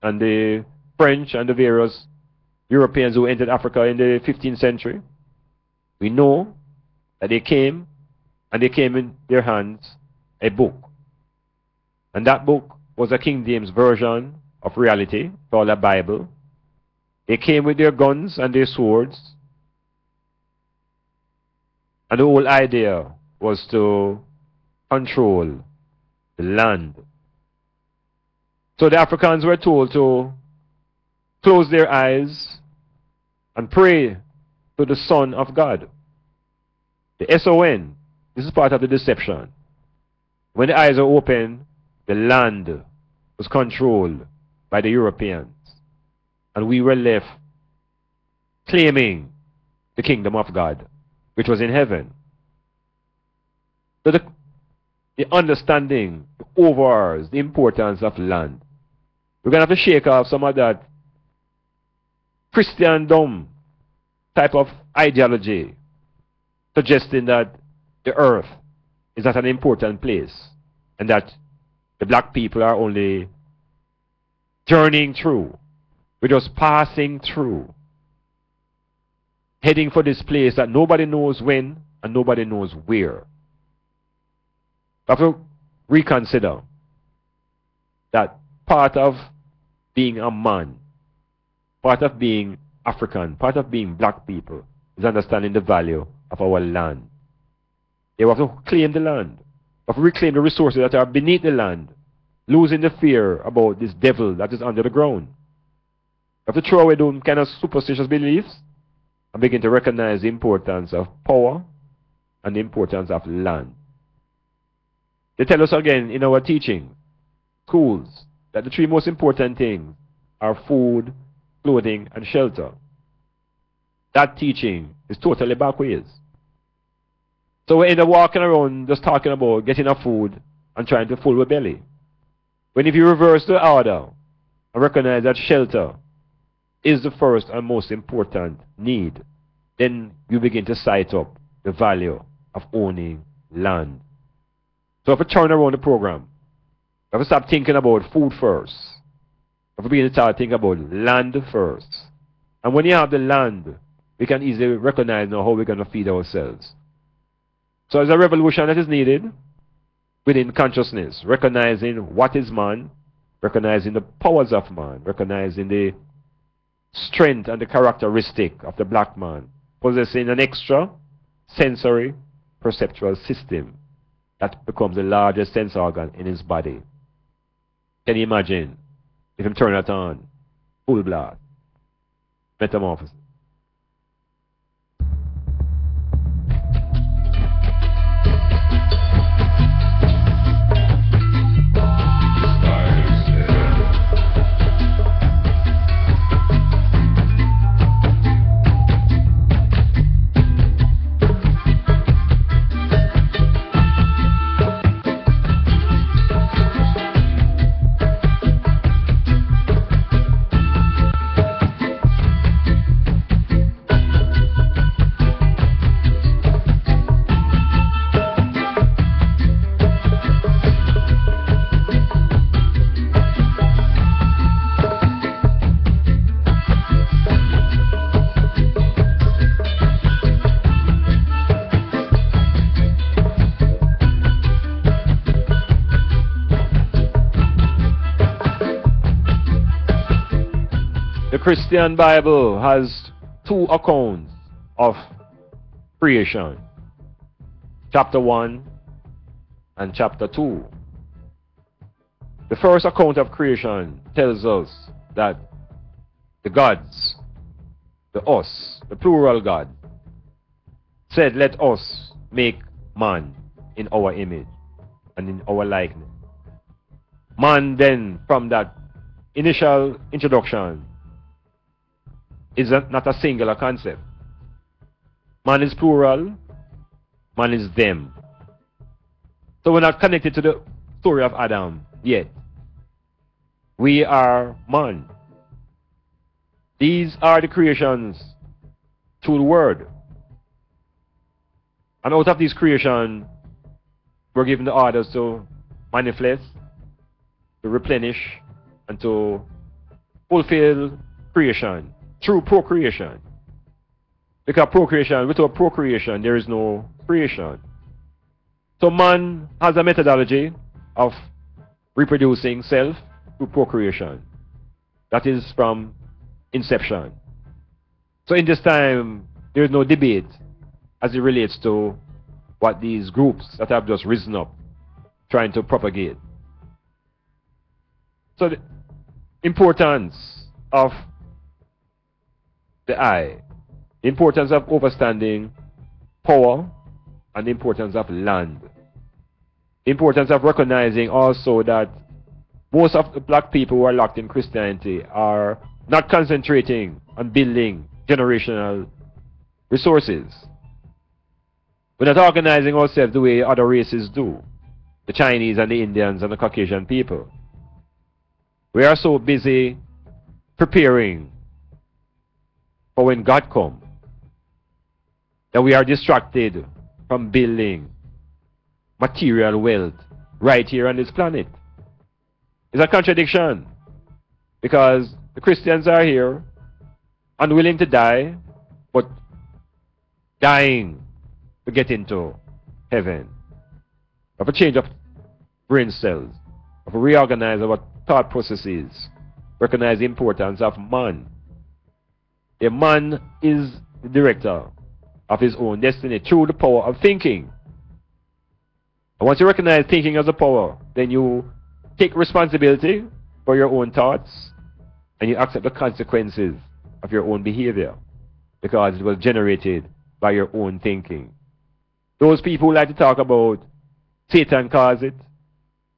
and the French, and the various Europeans who entered Africa in the 15th century, we know that they came, and they came in their hands a book. And that book was a King James version of reality, called a Bible. They came with their guns and their swords. And the whole idea was to control the land. So the Africans were told to close their eyes and pray to the Son of God. The S-O-N. This is part of the deception. When the eyes are open, the land was controlled by the Europeans. And we were left claiming the kingdom of God, which was in heaven. So the understanding, the overalls, the importance of land. We're going to have to shake off some of that Christendom type of ideology, suggesting that the earth is not an important place and that the black people are only journeying through. We're just passing through, heading for this place that nobody knows when and nobody knows where. We have to reconsider that part of being a man, part of being African, part of being black people is understanding the value of our land. We have to claim the land. We have to reclaim the resources that are beneath the land, losing the fear about this devil that is under the ground. We have to throw away those kind of superstitious beliefs and begin to recognize the importance of power and the importance of land. They tell us again in our teaching, schools, that the three most important things are food, clothing, and shelter. That teaching is totally backwards. So we end up walking around just talking about getting enough food and trying to fill our belly. When if you reverse the order and recognize that shelter is the first and most important need, then you begin to sight up the value of owning land. So if we turn around the program, we have to stop thinking about food first. We have to begin to start thinking about land first. And when you have the land, we can easily recognize now how we're going to feed ourselves. So there's a revolution that is needed within consciousness, recognizing what is man, recognizing the powers of man, recognizing the strength and the characteristic of the black man, possessing an extra sensory perceptual system that becomes the largest sense organ in his body. Can you imagine if him turn it on? Full blast. Metamorphosis. The Christian Bible has two accounts of creation, chapter 1 and chapter 2. The first account of creation tells us that the gods, the us, the plural God, said, let us make man in our image and in our likeness. Man then, from that initial introduction, is not a singular concept. Man is plural, man is them. So we're not connected to the story of Adam yet. We are man. These are the creations through the word. And out of these creation, we're given the orders to manifest, to replenish, and to fulfill creation through procreation. Because procreation, without procreation, there is no creation. So man has a methodology of reproducing self through procreation. That is from inception. So in this time, there is no debate as it relates to what these groups that have just risen up trying to propagate. So the importance of the I, the importance of understanding power, and the importance of land. The importance of recognizing also that most of the black people who are locked in Christianity are not concentrating on building generational resources. We're not organizing ourselves the way other races do, the Chinese and the Indians and the Caucasian people. We are so busy preparing for when God comes that we are distracted from building material wealth right here on this planet. It's a contradiction, because the Christians are here unwilling to die, but dying to get into heaven. Of a change of brain cells, of a reorganize our thought processes, recognize the importance of man. A man is the director of his own destiny through the power of thinking. And once you recognize thinking as a power, then you take responsibility for your own thoughts and you accept the consequences of your own behavior, because it was generated by your own thinking. Those people who like to talk about Satan caused it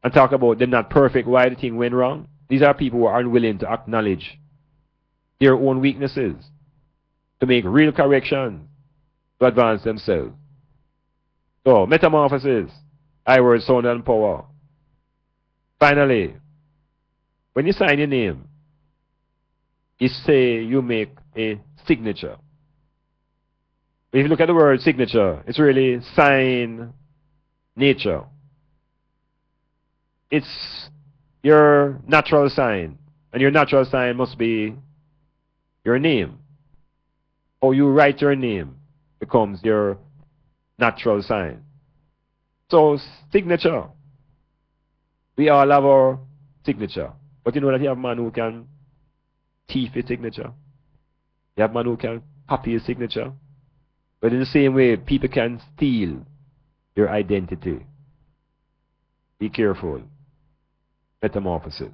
and talk about they're not perfect, why the thing went wrong, these are people who are unwilling to acknowledge their own weaknesses, to make real corrections, to advance themselves. So, metamorphosis, I word, sound, and power. Finally, when you sign your name, you say you make a signature. If you look at the word signature, it's really sign nature. It's your natural sign, and your natural sign must be your name. Or you write your name becomes your natural sign. So, signature. We all have our signature. But you know that you have a man who can thief your signature. You have a man who can copy your signature. But in the same way, people can steal your identity. Be careful. Metamorphosis.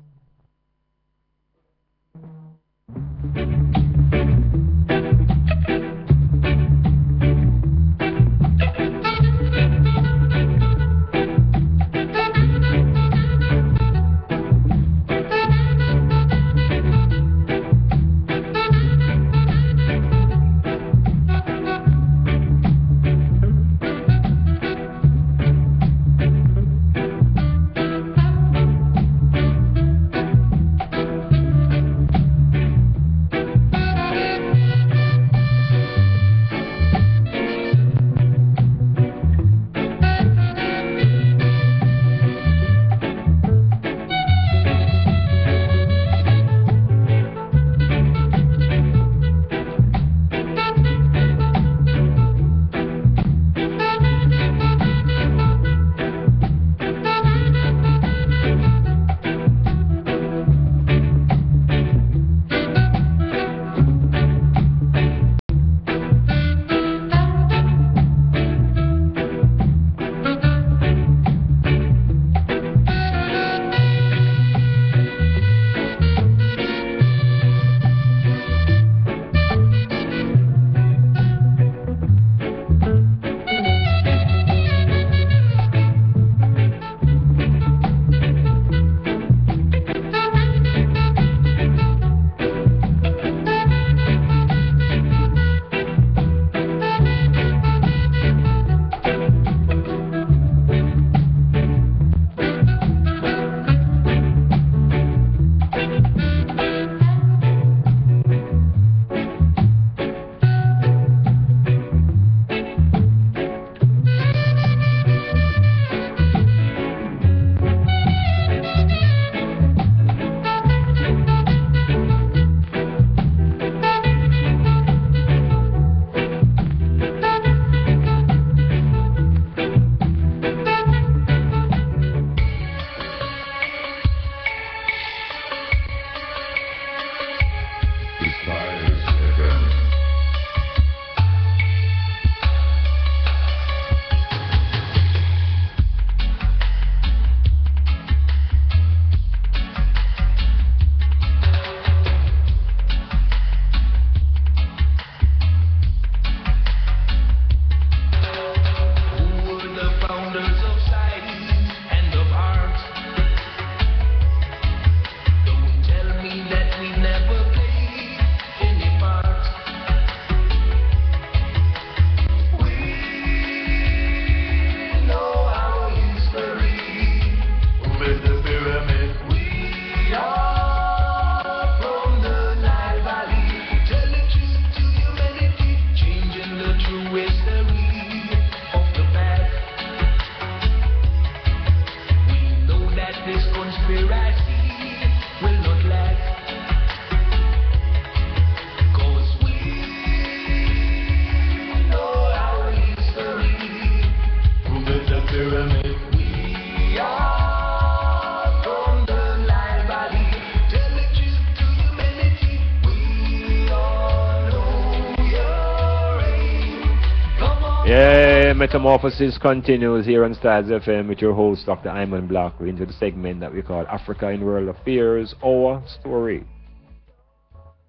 Yeah, Metamorphosis continues here on StylzFM with your host, Dr. Iman Block. We're into the segment that we call Africa in World Affairs, our story,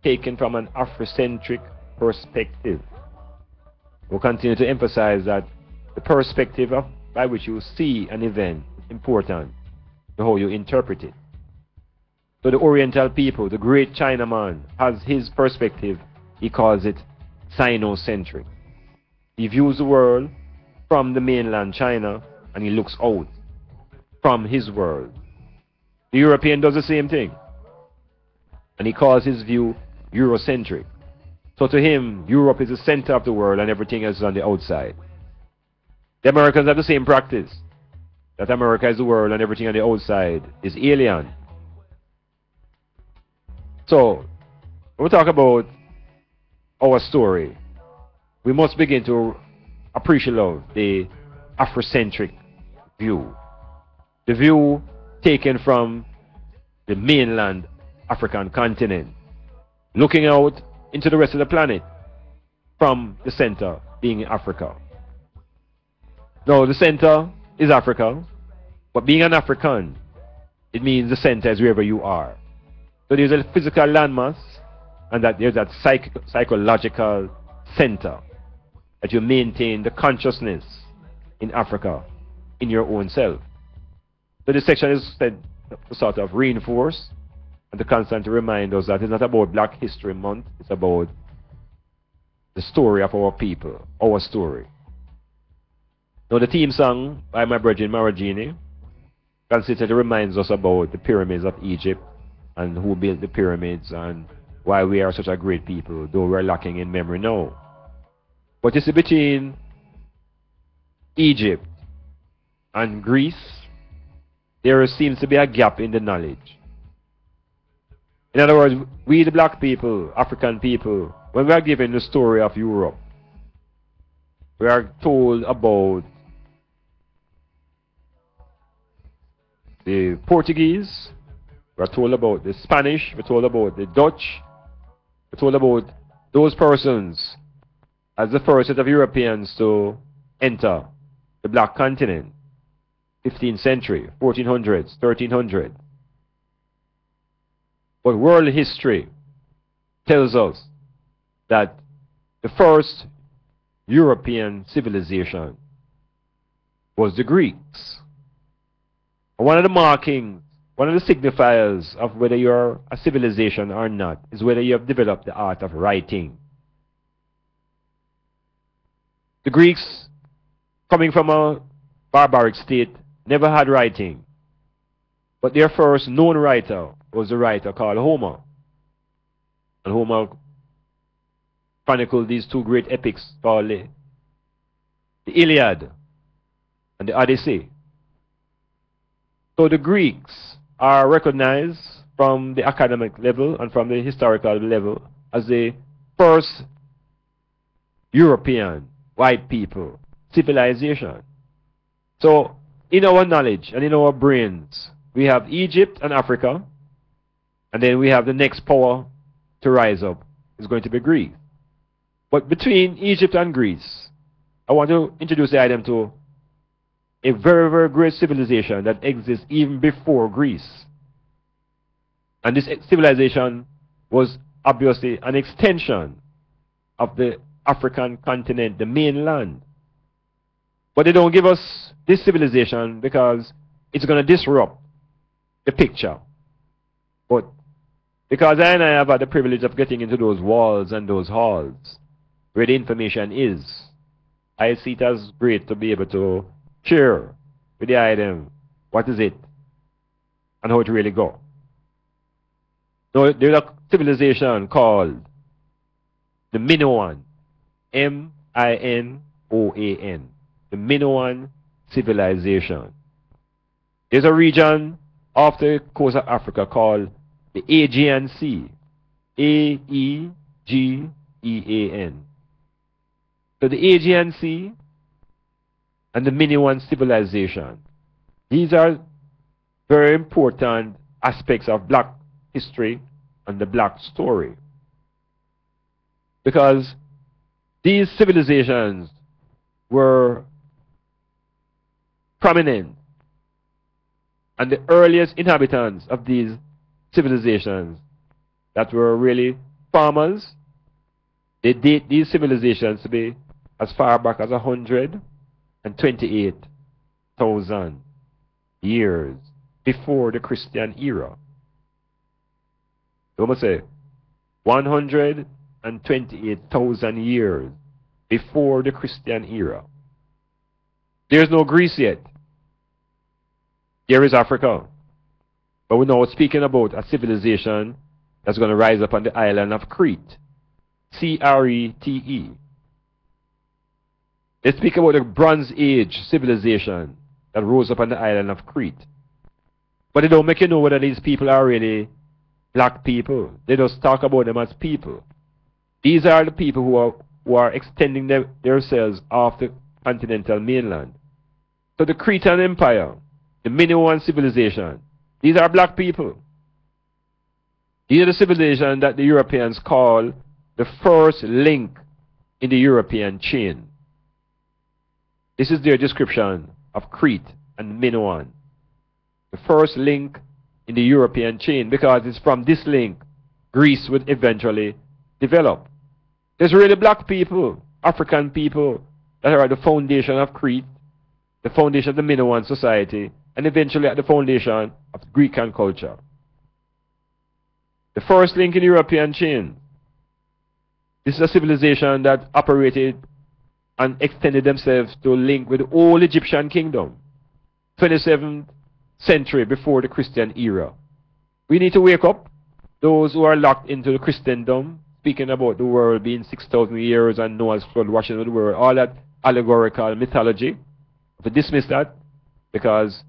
taken from an Afrocentric perspective. We'll continue to emphasize that the perspective by which you see an event is important to how you interpret it. So the Oriental people, the great Chinaman, has his perspective. He calls it Sinocentric. He views the world from the mainland China and he looks out from his world. The European does the same thing. And he calls his view Eurocentric. So to him, Europe is the center of the world and everything else is on the outside. The Americans have the same practice. That America is the world and everything on the outside is alien. So, when we talk about our story, we must begin to appreciate the Afrocentric view. The view taken from the mainland African continent, looking out into the rest of the planet from the center being Africa. Now, the center is Africa, but being an African, it means the center is wherever you are. So there's a physical landmass, and that there's that psychological center that you maintain the consciousness in Africa in your own self. So this section is said to sort of reinforce and to constantly remind us that it's not about Black History Month, it's about the story of our people, our story. Now the theme song by my brethren Maragini consistently reminds us about the pyramids of Egypt and who built the pyramids and why we are such a great people, though we're lacking in memory now. But you see, between Egypt and Greece, there seems to be a gap in the knowledge. In other words, we the Black people, African people, when we are given the story of Europe, we are told about the Portuguese, we are told about the Spanish, we're told about the Dutch, we're told about those persons as the first set of Europeans to enter the Black continent, 15th century, 1400s, 1300s. But world history tells us that the first European civilization was the Greeks. And one of the markings, one of the signifiers of whether you're a civilization or not is whether you have developed the art of writing. The Greeks, coming from a barbaric state, never had writing. But their first known writer was a writer called Homer. And Homer chronicled these two great epics called the Iliad and the Odyssey. So the Greeks are recognized from the academic level and from the historical level as the first European white people civilization. So in our knowledge and in our brains, we have Egypt and Africa, and then we have the next power to rise up is going to be Greece. But between Egypt and Greece, I want to introduce the item to a very, very great civilization that exists even before Greece. And this civilization was obviously an extension of the African continent, the mainland. But they don't give us this civilization because it's going to disrupt the picture. But because I have had the privilege of getting into those walls and those halls where the information is, I see it as great to be able to share with the item what is it and how it really goes. So there's a civilization called the Minoan, M-I-N-O-A-N, the Minoan civilization. There's a region off the coast of Africa called the Aegean Sea, A-E-G-E-A-N. So the Aegean Sea and the Minoan civilization, these are very important aspects of Black history and the Black story. Because these civilizations were prominent, and the earliest inhabitants of these civilizations that were really farmers, they date these civilizations to be as far back as 128,000 years before the Christian era. So I'm going to say 128,000 years before the Christian era. There's no Greece yet. There is Africa. But we're now speaking about a civilization that's going to rise up on the island of Crete. C-R-E-T-E. They speak about the Bronze Age civilization that rose up on the island of Crete. But they don't make you know whether these people are really black people. They just talk about them as people. These are the people who are extending themselves off the continental mainland. So the Cretan Empire, the Minoan civilization, these are black people. These are the civilization that the Europeans call the first link in the European chain. This is their description of Crete and Minoan. The first link in the European chain, because it's from this link Greece would eventually develop. There's really black people, African people, that are at the foundation of Crete, the foundation of the Minoan society, and eventually at the foundation of Greek culture. The first link in the European chain. This is a civilization that operated and extended themselves to link with the old Egyptian kingdom, 27th century before the Christian era. We need to wake up, those who are locked into the Christendom, speaking about the world being 6,000 years and Noah's flood washing over the world, all that allegorical mythology. To dismiss that, because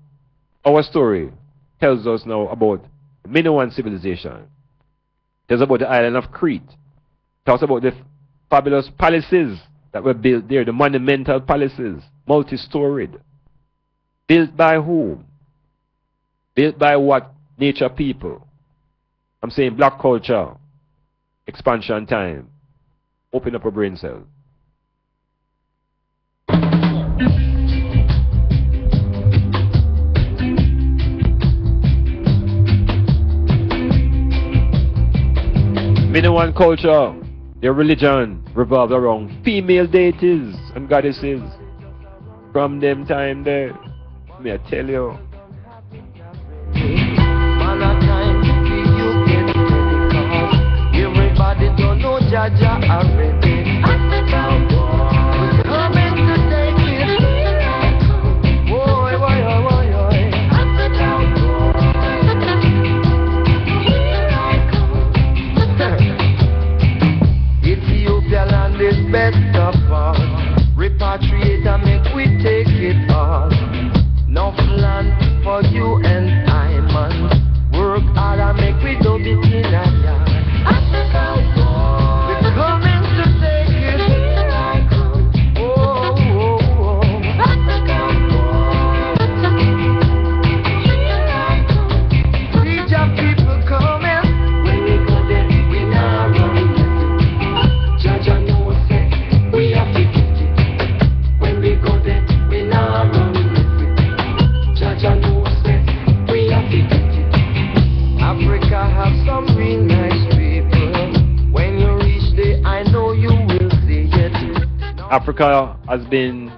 our story tells us now about the Minoan civilization. It tells about the island of Crete. It talks about the fabulous palaces that were built there, the monumental palaces, multi-storied. Built by whom? Built by what nature people? I'm saying black culture, expansion time. Open up a brain cell. Minoan culture, their religion revolved around female deities and goddesses. From them time there, may I tell you. Everybody don't know Jaja already. We're coming to take it. Boy, boy, boy, boy. Ethiopia land is best of all. Repatriate and make we take it all. Enough land for you and I, man. Work hard and make we do it in a yard. We're coming to take it. Oh, oh, oh. See your people coming. When we go there, we not running. Jaja knows it. We have to get it. When we go there, we not running. Jaja knows it. We have to get it. Africa have some real nice people. When you reach there, I know you will see it. Africa has been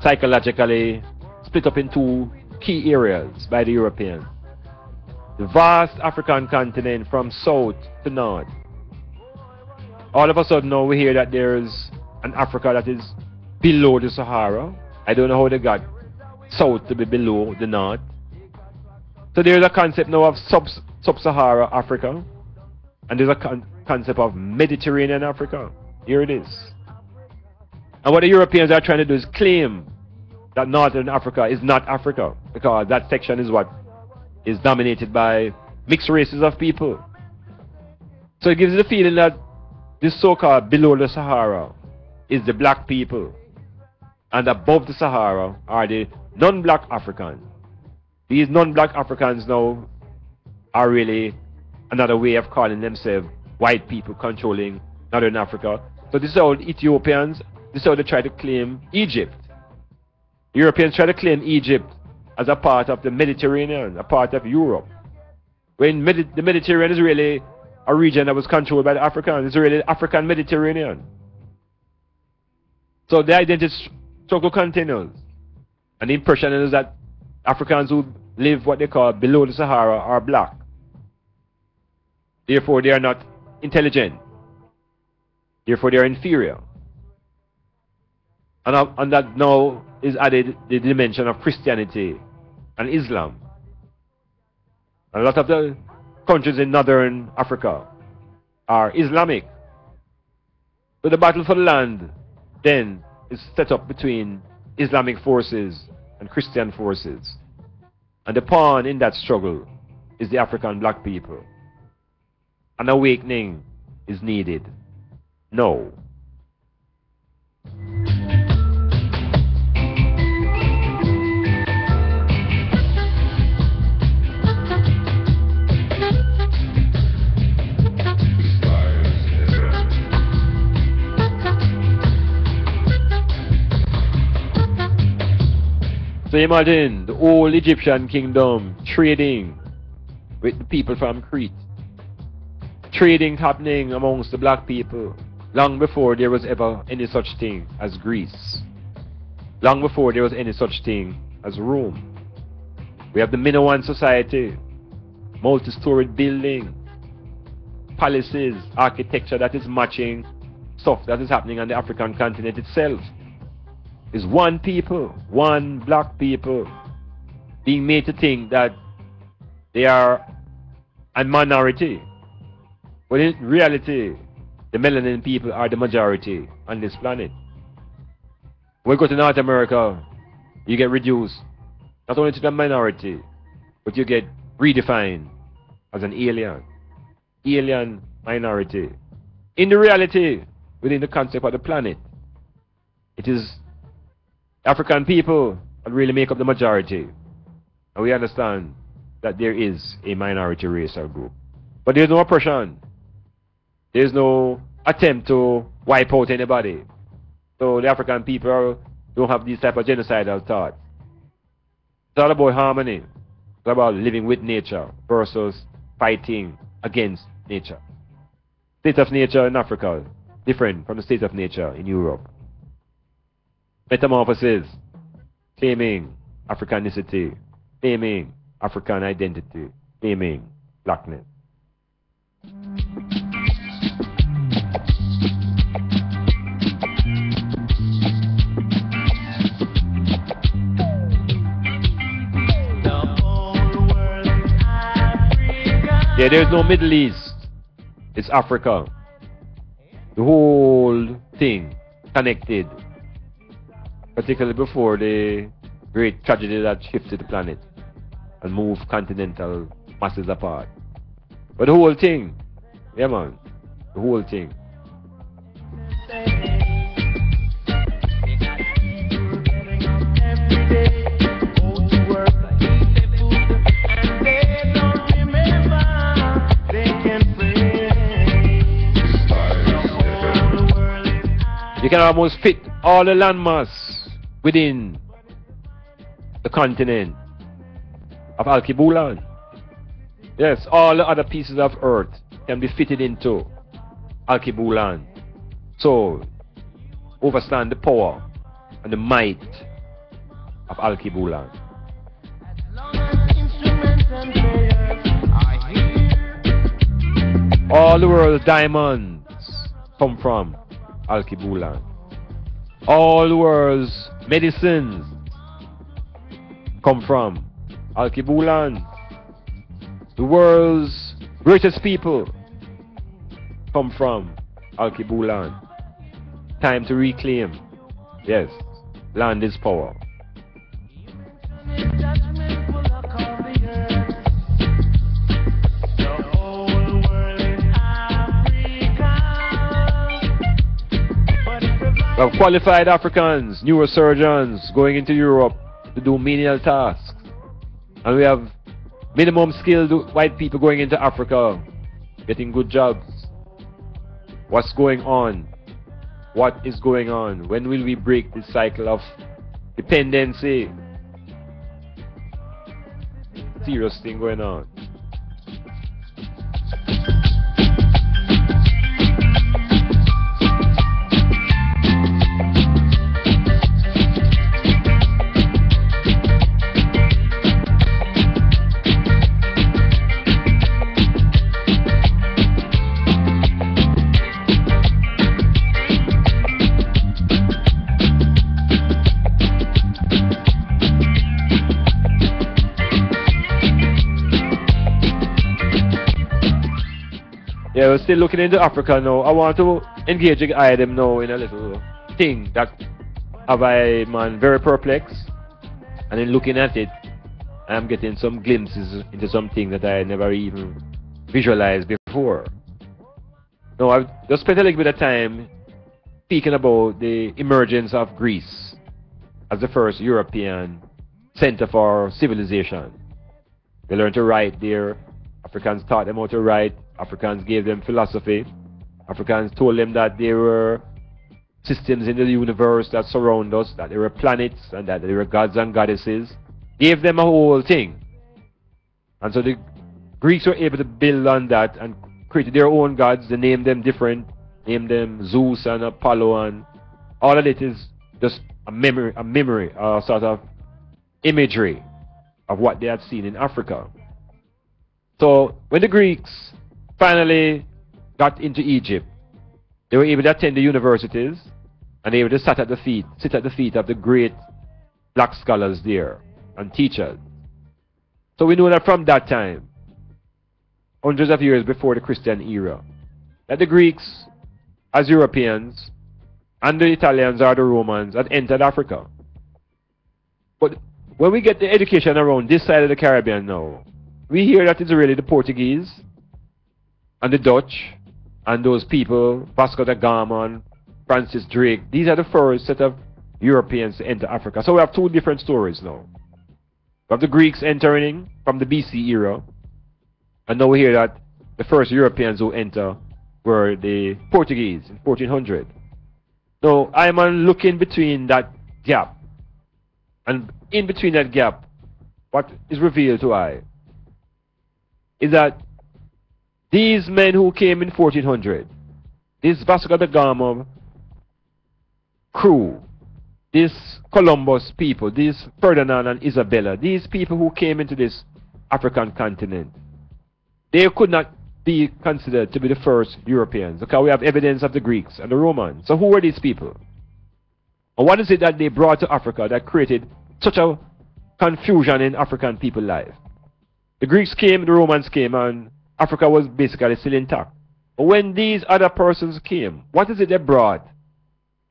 psychologically split up in two key areas by the Europeans. The vast African continent from south to north. All of a sudden now we hear that there's an Africa that is below the Sahara. I don't know how they got south to be below the north. So there's a concept now of sub-Sahara Africa, and there's a concept of Mediterranean Africa. Here it is. And what the Europeans are trying to do is claim that Northern Africa is not Africa, because that section is what is dominated by mixed races of people. So it gives you the feeling that this so-called below the Sahara is the black people, and above the Sahara are the non-black Africans. These non-black Africans now are really another way of calling themselves white people controlling Northern Africa. So this is how Ethiopians This is how they try to claim Egypt. Europeans try to claim Egypt as a part of the Mediterranean, a part of Europe. When the Mediterranean is really a region that was controlled by the Africans. It's really the African Mediterranean. So the identity struggle continues. And the impression is that Africans who live what they call below the Sahara are black. Therefore, they are not intelligent. Therefore, they are inferior. And on that now is added the dimension of Christianity and Islam. And a lot of the countries in northern Africa are Islamic. So the battle for the land then is set up between Islamic forces and Christian forces. And the pawn in that struggle is the African black people. An awakening is needed. No. So imagine the old Egyptian kingdom trading with the people from Crete. Trading happening amongst the black people long before there was ever any such thing as Greece. Long before there was any such thing as Rome. We have the Minoan society, multi-storied building, palaces, architecture that is matching stuff that is happening on the African continent itself. Is one people, one black people, being made to think that they are a minority. But in reality, the melanin people are the majority on this planet. When you go to North America, you get reduced not only to the minority, but you get redefined as an alien. Alien minority. In the reality, within the concept of the planet, it is African people that really make up the majority. And we understand that there is a minority race or group. But there's no oppression. There's no attempt to wipe out anybody. So the African people don't have these type of genocidal thoughts. It's all about harmony. It's all about living with nature versus fighting against nature. State of nature in Africa different from the state of nature in Europe. Metamorphosis, claiming Africanicity, claiming African identity, claiming blackness. Yeah, there's no Middle East. It's Africa. The whole thing connected. Particularly before the great tragedy that shifted the planet and moved continental masses apart. But the whole thing, yeah man, the whole thing. You can almost fit all the landmass within the continent of Alkebulan. Yes, all the other pieces of earth can be fitted into Alkebulan. So, overstand the power and the might of Alkebulan. All the world's diamonds come from Alkebulan. All the world's medicines come from Alkebulan. The world's greatest people come from Alkebulan. Time to reclaim. Yes, land is power. We have qualified Africans, neurosurgeons going into Europe to do menial tasks. And we have minimum skilled white people going into Africa, getting good jobs. What's going on? what is going on? When will we break the cycle of dependency? Serious thing going on. Yeah, we're still looking into Africa now. I want to engage the item now in a little thing that have I man very perplexed. And in looking at it, I'm getting some glimpses into something that I never even visualized before. Now, I've just spent a little bit of time speaking about the emergence of Greece as the first European center for civilization. They learned to write there. Africans taught them how to write. Africans gave them philosophy. Africans told them that there were systems in the universe that surround us, that there were planets, and that there were gods and goddesses. Gave them a whole thing. And so the Greeks were able to build on that and create their own gods. They named them different. Named them Zeus and Apollo, and all of it is just a memory, a sort of imagery of what they had seen in Africa. So when the Greeks finally got into Egypt, they were able to attend the universities, and they were able to sit at the feet of the great black scholars there and teachers. So we know that from that time, hundreds of years before the Christian era, that the Greeks, as Europeans, and the Italians or the Romans had entered Africa. But when we get the education around this side of the Caribbean now, we hear that it's really the Portuguese and the Dutch and those people, Vasco da Gama and Francis Drake. These are the first set of Europeans to enter Africa. So we have two different stories now. We have the Greeks entering from the BC era, and now we hear that the first Europeans who enter were the Portuguese in 1400. Now, I'm looking between that gap, and in between that gap, what is revealed to I is that these men who came in 1400, this Vasco da Gama crew, this Columbus people, this Ferdinand and Isabella, these people who came into this African continent, they could not be considered to be the first Europeans, because we have evidence of the Greeks and the Romans. So who were these people? And what is it that they brought to Africa that created such a confusion in African people's life? The Greeks came, the Romans came, and Africa was basically still intact. But when these other persons came, what is it they brought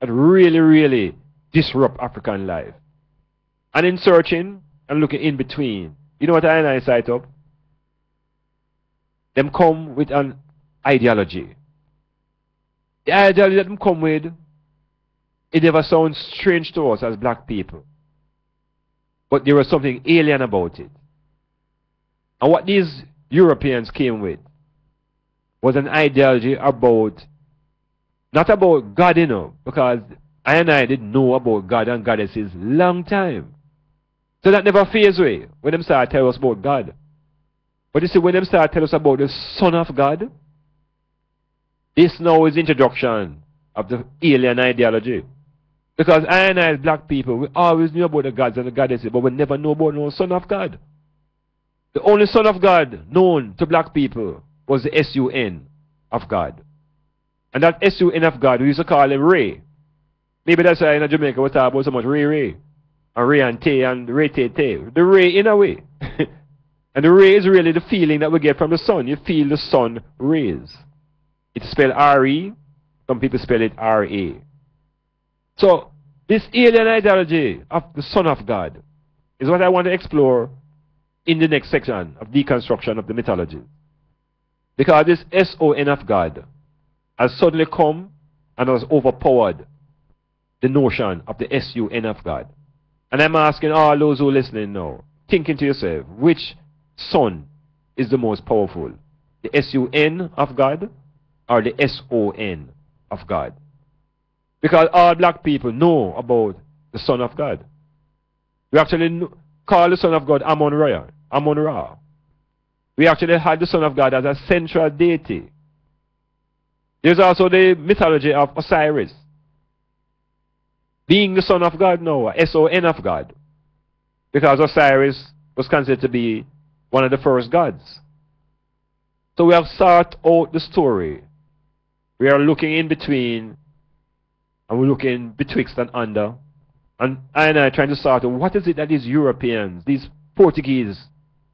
that really, really disrupt African life? And in searching and looking in between, you know what I cite up? Them come with an ideology. The ideology that them come with, it never sounds strange to us as black people. But there was something alien about it. And what these Europeans came with was an ideology about, not about God, you know, because I didn't know about God and goddesses long time. So that never phased away when them started telling us about God. But you see, when them started telling us about the Son of God, this now is the introduction of the alien ideology. Because I as black people, we always knew about the gods and the goddesses, but we never know about no Son of God. The only Son of God known to black people was the S-U-N of God. And that S-U-N of God, we used to call him Ray. Maybe that's why in Jamaica we talk about so much Ray, and Ray and Tay, and Ray Tay Tay. The Ray in a way. And the ray is really the feeling that we get from the sun. You feel the sun rays. It's spelled R-E. Some people spell it R-A. So, this alien ideology of the Son of God is what I want to explore in the next section of deconstruction of the mythology. Because this S-O-N of God has suddenly come and has overpowered the notion of the S-U-N of God. And I'm asking all those who are listening now, thinking to yourself, which Son is the most powerful? The S-U-N of God or the S-O-N of God? Because all black people know about the Son of God. We actually call the Son of God Amun-Ra. We actually had the Son of God as a central deity. There's also the mythology of Osiris, being the Son of God now, S-O-N of God, because Osiris was considered to be one of the first gods. So we have sought out the story. We are looking in between, and we're looking betwixt and under, and I trying to sort out what is it that these Europeans, these Portuguese,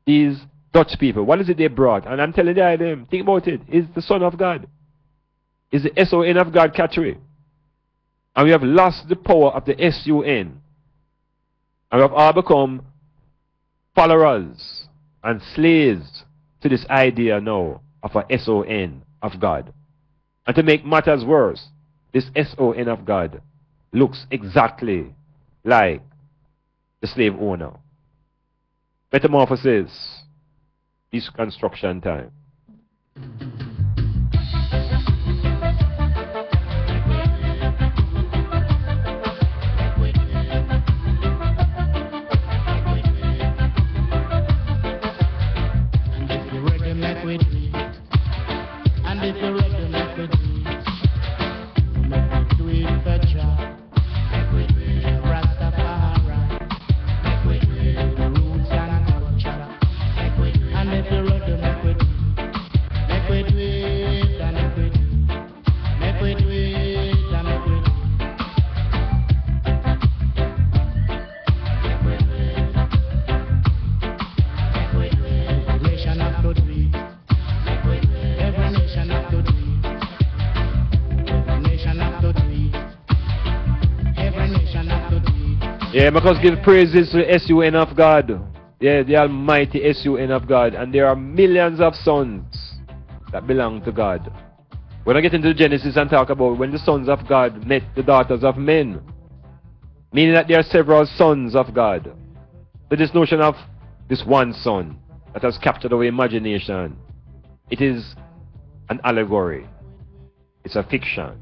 these Dutch people, what is it they brought? And I'm telling them, think about it, is the Son of God. Is the S-O-N of God catchery. And we have lost the power of the S-U-N. And we have all become followers and slaves to this idea now of a S-O-N of God. And to make matters worse, this S-O-N of God looks exactly like the slave owner. Metamorphosis, deconstruction time. Yeah, because give praises to the S-U-N of God. Yeah, the almighty S-U-N of God. And there are millions of sons that belong to God. When I get into Genesis and talk about when the sons of God met the daughters of men, meaning that there are several sons of God. So this notion of this one son that has captured our imagination, it is an allegory. It's a fiction.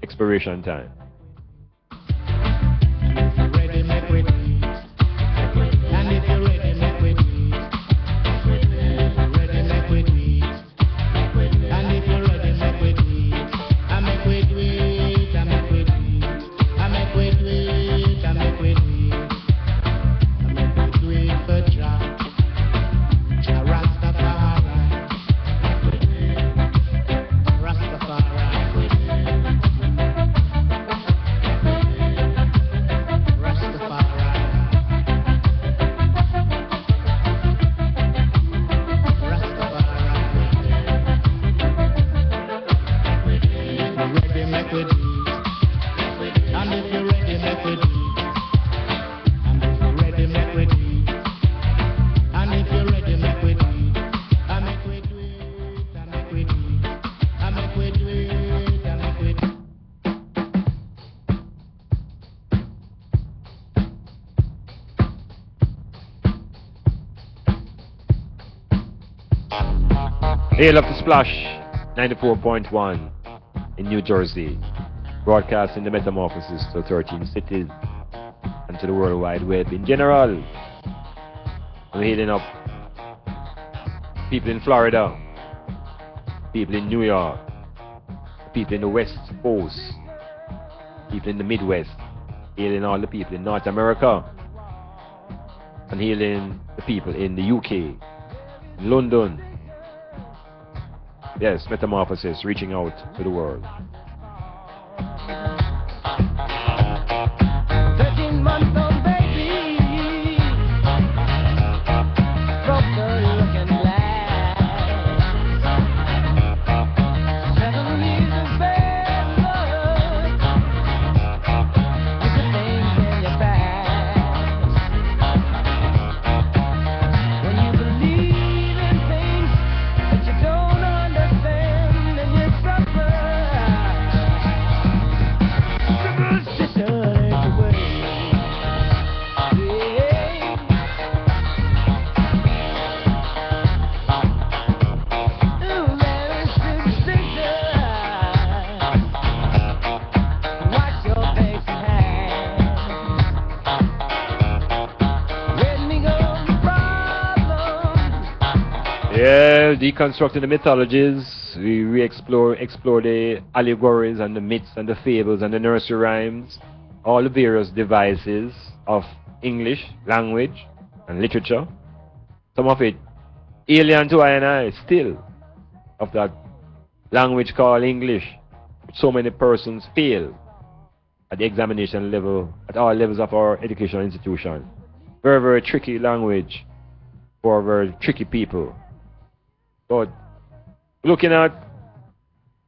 Expiration time. Hail up the Splash 94.1 in New Jersey, broadcasting the metamorphosis to 13 cities and to the World Wide Web in general. I'm hailing up people in Florida, people in New York, people in the West Coast, people in the Midwest, hailing all the people in North America, and hailing the people in the UK, in London. Yes, metamorphosis, reaching out to the world. 13 months old baby, broker looking black. 7 years of bad luck, it's the things in your past. When you believe in things that you don't understand, and you suffer. Well, deconstructing the mythologies, we explore the allegories and the myths and the fables and the nursery rhymes, all the various devices of English language and literature. Some of it alien to I and I still, of that language called English. So many persons fail at the examination level, at all levels of our educational institution. Very, very tricky language for very tricky people. But looking at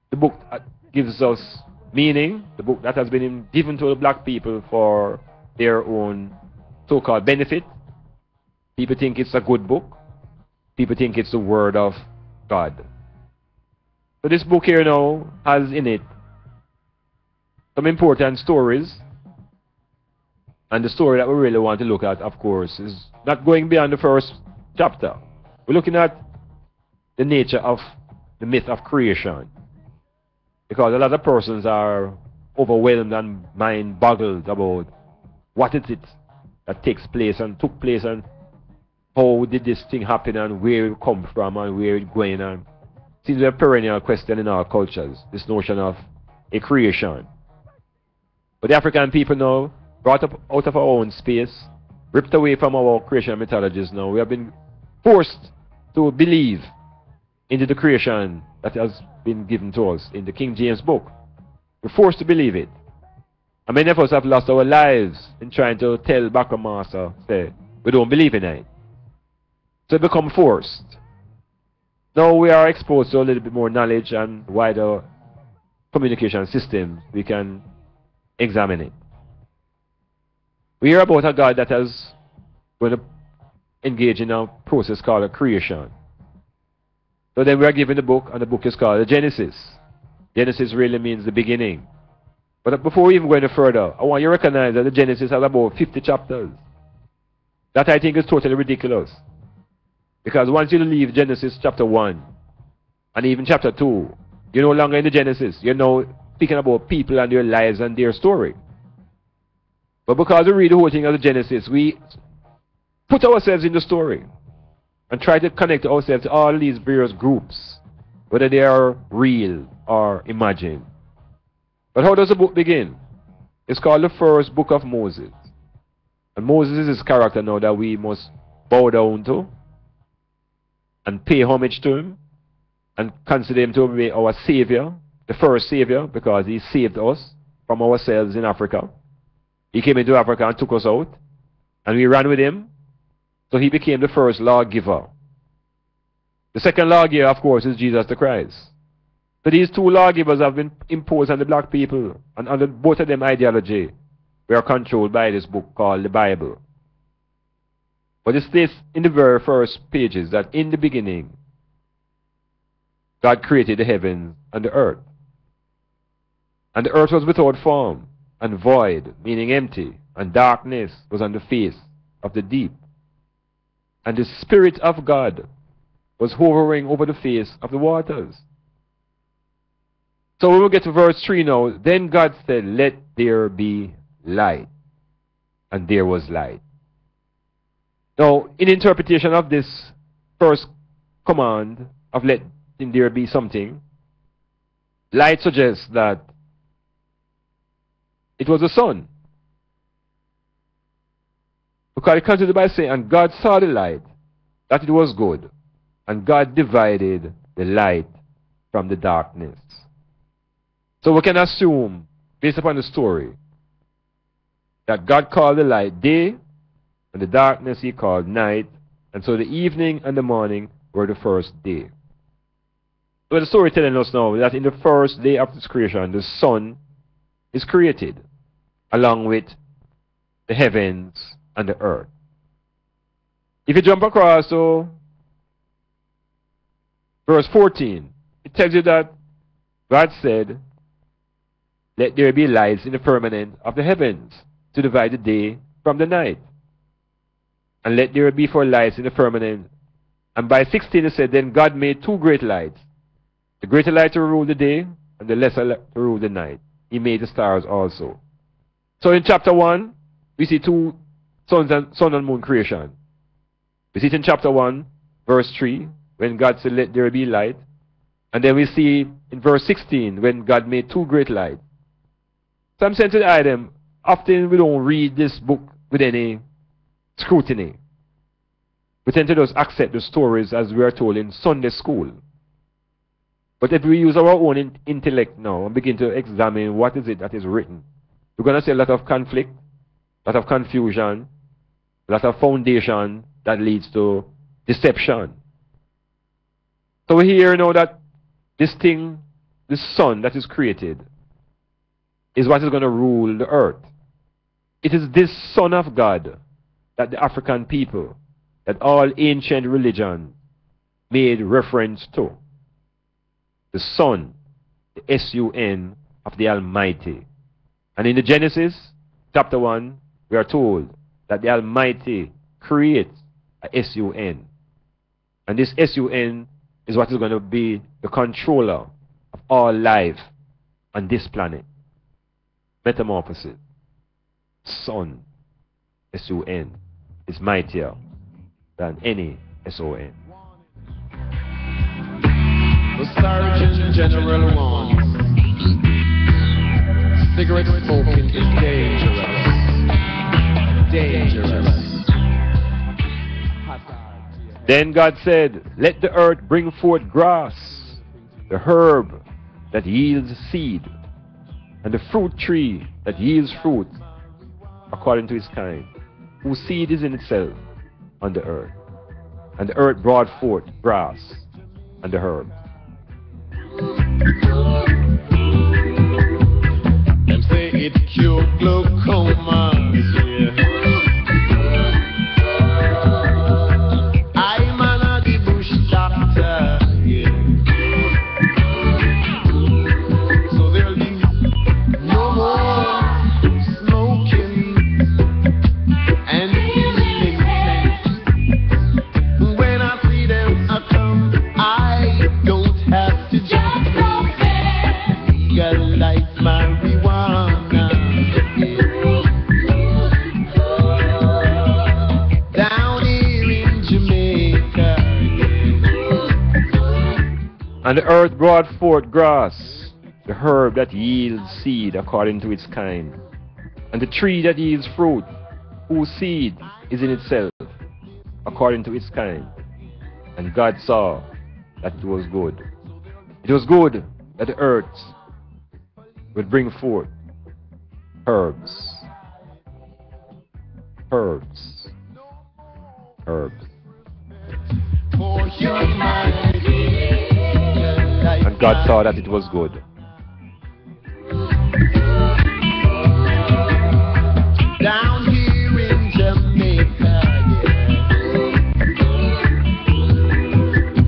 the book that gives us meaning, the book that has been given to the black people for their own so-called benefit, people think it's a good book. People think it's the word of God. So this book here now has in it some important stories. And the story that we really want to look at, of course, is not going beyond the first chapter. We're looking at the nature of the myth of creation. Because a lot of persons are overwhelmed and mind-boggled about what is it that takes place and took place and how did this thing happen and where it come from and where it's going on. It seems a perennial question in our cultures, this notion of a creation. But the African people now, brought up out of our own space, ripped away from our creation mythologies now, we have been forced to believe into the creation that has been given to us in the King James book. We're forced to believe it. And many of us have lost our lives in trying to tell back a master, say, we don't believe in it. So it become forced. Now we are exposed to a little bit more knowledge and wider communication systems. We can examine it. We hear about a God that has going to engage in a process called a creation. So then we are given the book, and the book is called the Genesis. Genesis really means the beginning. But before we even go any further, I want you to recognize that the Genesis has about 50 chapters. That I think is totally ridiculous. Because once you leave Genesis chapter 1, and even chapter 2, you're no longer in the Genesis. You're now speaking about people and their lives and their story. But because we read the whole thing of the Genesis, we put ourselves in the story and try to connect ourselves to all these various groups, whether they are real or imagined. But how does the book begin? It's called the first book of Moses. And Moses is this character now that we must bow down to and pay homage to him and consider him to be our savior, the first savior, because he saved us from ourselves in Africa. He came into Africa and took us out, and we ran with him. So he became the first lawgiver. The second lawgiver, of course, is Jesus the Christ. So these two lawgivers have been imposed on the black people, and under both of them ideology, we are controlled by this book called the Bible. But it states in the very first pages that in the beginning, God created the heavens and the earth. And the earth was without form and void, meaning empty, and darkness was on the face of the deep. And the Spirit of God was hovering over the face of the waters. So when we get to verse 3 now, then God said, let there be light. And there was light. Now, in interpretation of this first command of letting there be something, light suggests that it was the sun. Because it continued by saying, and God saw the light, that it was good, and God divided the light from the darkness. So we can assume, based upon the story, that God called the light day, and the darkness he called night, and so the evening and the morning were the first day. So the story telling us now that in the first day of this creation, the sun is created, along with the heavens and the earth. If you jump across to verse 14, it tells you that God said, let there be lights in the firmament of the heavens to divide the day from the night. And let there be for lights in the firmament. And by 16 it said, then God made two great lights. The greater light to rule the day, and the lesser light to rule the night. He made the stars also. So in chapter 1, we see two sun and moon creation. We see it in chapter 1, verse 3, when God said, let there be light. And then we see in verse 16, when God made two great lights. So I'm saying to the item, often we don't read this book with any scrutiny. We tend to just accept the stories as we are told in Sunday school. But if we use our own intellect now and begin to examine what is it that is written, we're going to see a lot of conflict, a lot of confusion, a lot of foundation that leads to deception. So we hear now that this thing, this sun that is created, is what is going to rule the earth. It is this Son of God that the African people, that all ancient religion made reference to. The Son, the S-U-N of the Almighty. And in the Genesis, chapter 1, we are told that the Almighty creates a S-U-N. And this S-U-N is what is going to be the controller of all life on this planet. Metamorphosis. Son, S-U-N, is mightier than any S-O-N. The Surgeon General warns, cigarette smoking is dangerous. Dangerous. Then God said, let the earth bring forth grass, the herb that yields seed, and the fruit tree that yields fruit according to its kind, whose seed is in itself on the earth. And the earth brought forth grass and the herb. Them say it cure glaucoma, yeah. I'm an the bush doctor, yeah. So there'll be no more smoking and feeling tense. When I see them come, I don't have to jump. Legalize marijuana, down here in Jamaica. And the earth brought forth grass, the herb that yields seed according to its kind, and the tree that yields fruit, whose seed is in itself according to its kind. And God saw that it was good. It was good that the earth would bring forth herbs. Herbs. Herbs. And God saw that it was good. Down here in Jamaica, yeah.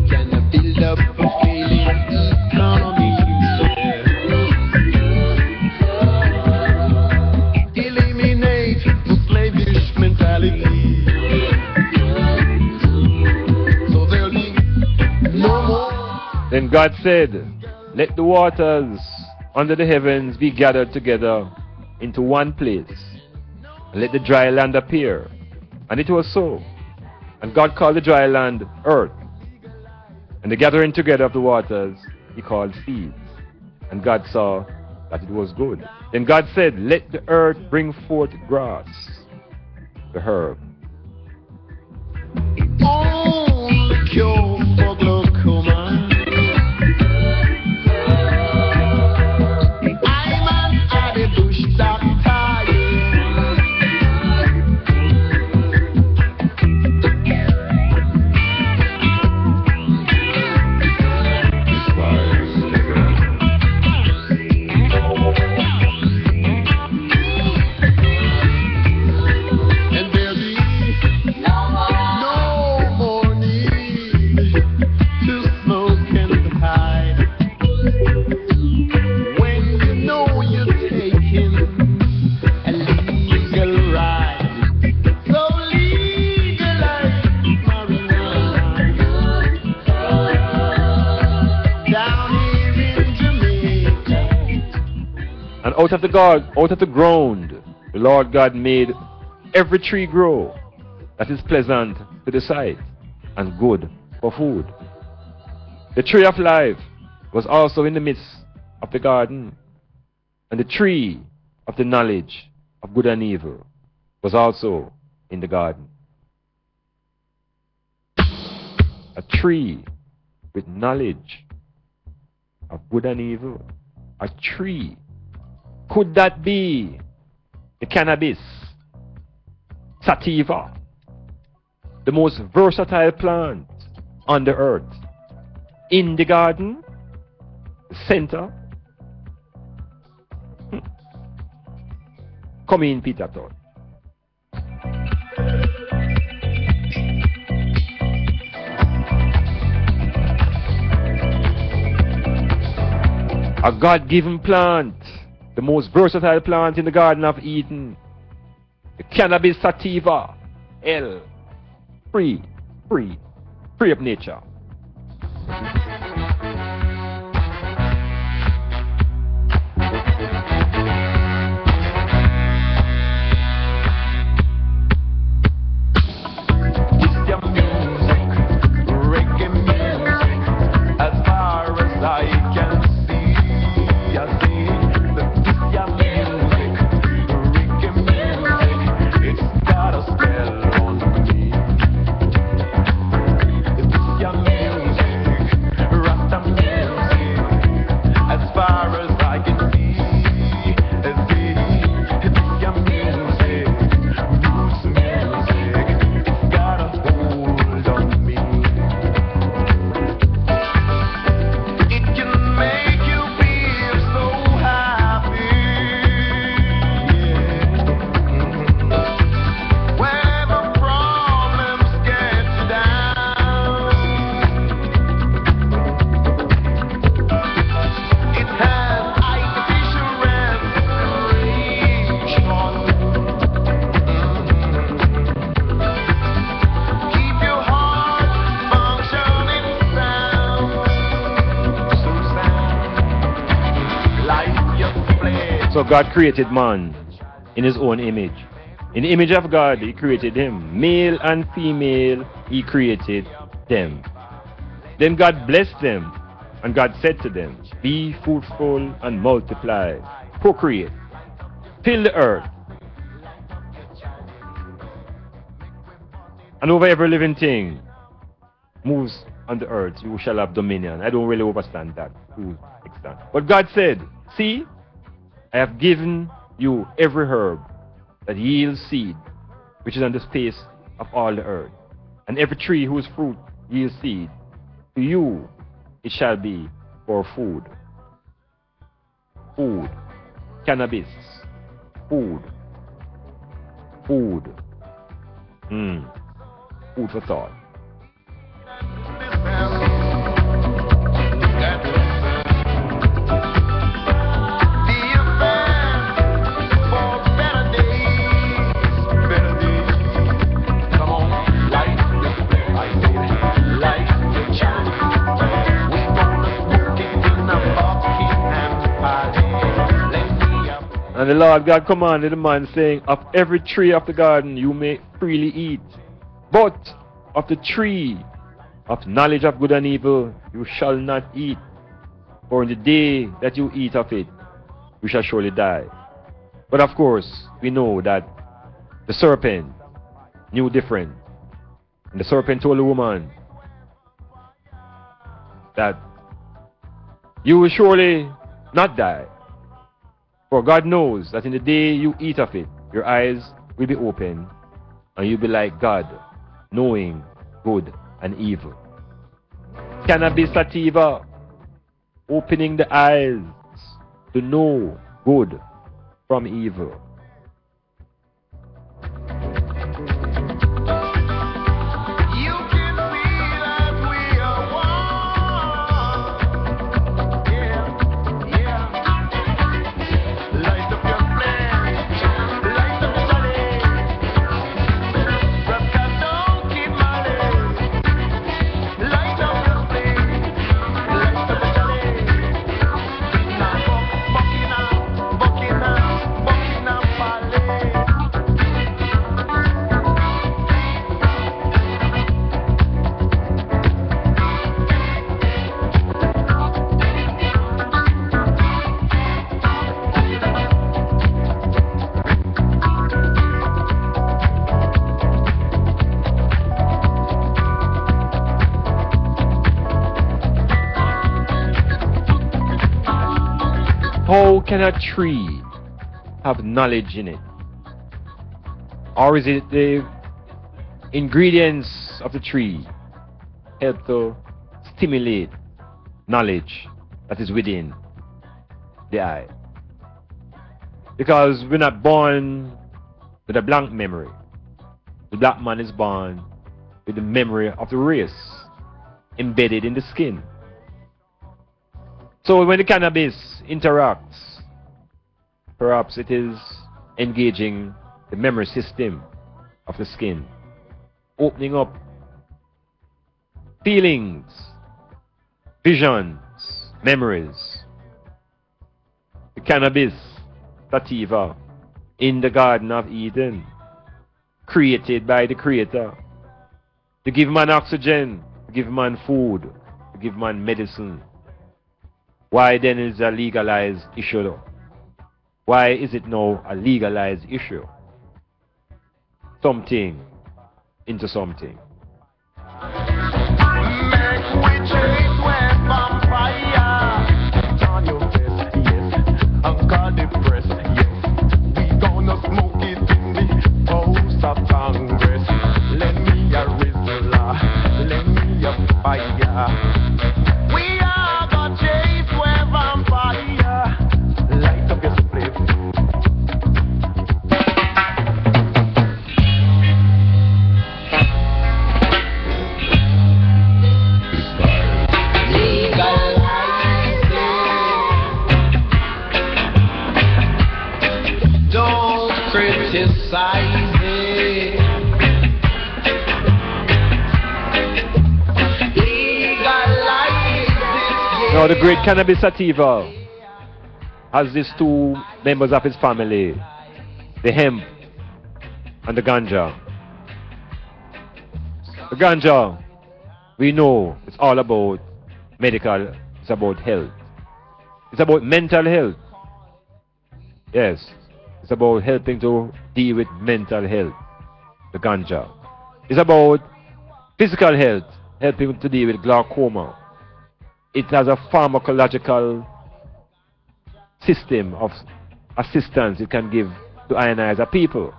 Can build up a failing economy. Eliminate the slavish mentality. So there'll be no more. Then God said, let the waters under the heavens be gathered together into one place, and let the dry land appear. And it was so. And God called the dry land earth, and the gathering together of the waters he called seas. And God saw that it was good. Then God said, let the earth bring forth grass, the herb. Only cure for glaucoma. I'm an Addy Bush doctor, and there'll be no more need to smoke and hide. When you know you're taking a legal ride, so legalize marijuana down here in Jamaica. And out of the ground, the Lord God made every tree grow that is pleasant to the sight and good for food. The tree of life was also in the midst of the garden, and the tree of the knowledge of good and evil was also in the garden. A tree with knowledge of good and evil. A tree. Could that be the cannabis, sativa, the most versatile plant on the earth, in the garden, the center? Come in, Peter Todd. A God-given plant, the most versatile plant in the Garden of Eden, the cannabis sativa, free of nature. So God created man in his own image. In the image of God, he created him. Male and female, he created them. Then God blessed them, and God said to them, be fruitful and multiply, procreate, fill the earth, and over every living thing moves on the earth, you shall have dominion. I don't really understand that to extent. But God said, see, I have given you every herb that yields seed, which is on the face of all the earth, and every tree whose fruit yields seed. To you it shall be for food. Food. Cannabis. Food. Food. Food for thought. And the Lord God commanded the man, saying, of every tree of the garden you may freely eat, but of the tree of knowledge of good and evil you shall not eat, for in the day that you eat of it you shall surely die. But of course we know that the serpent knew different, and the serpent told the woman that you will surely not die. For God knows that in the day you eat of it, your eyes will be open, and you'll be like God, knowing good and evil. Cannabis sativa, opening the eyes to know good from evil. Now How can a tree have knowledge in it? Or is it the ingredients of the tree help to stimulate knowledge that is within the eye? Because we're not born with a blank memory. The black man is born with the memory of the race embedded in the skin. So when the cannabis interacts, perhaps it is engaging the memory system of the skin, opening up feelings, visions, memories. The cannabis sativa in the Garden of Eden, created by the Creator, to give man oxygen, to give man food, to give man medicine. Why then is it a legalized issue though? Why is it now a legalized issue? Something into something. Congress, let me a Rizla, let me a fire. We are gonna chase where vampire. Light up your split. Legalize it. Don't criticize. Now the great cannabis sativa has these two members of his family, the hemp and the ganja. The ganja, we know it's all about medical, it's about health. It's about mental health. Yes, it's about helping to deal with mental health, the ganja. It's about physical health, helping to deal with glaucoma. It has a pharmacological system of assistance it can give to I and I as a people.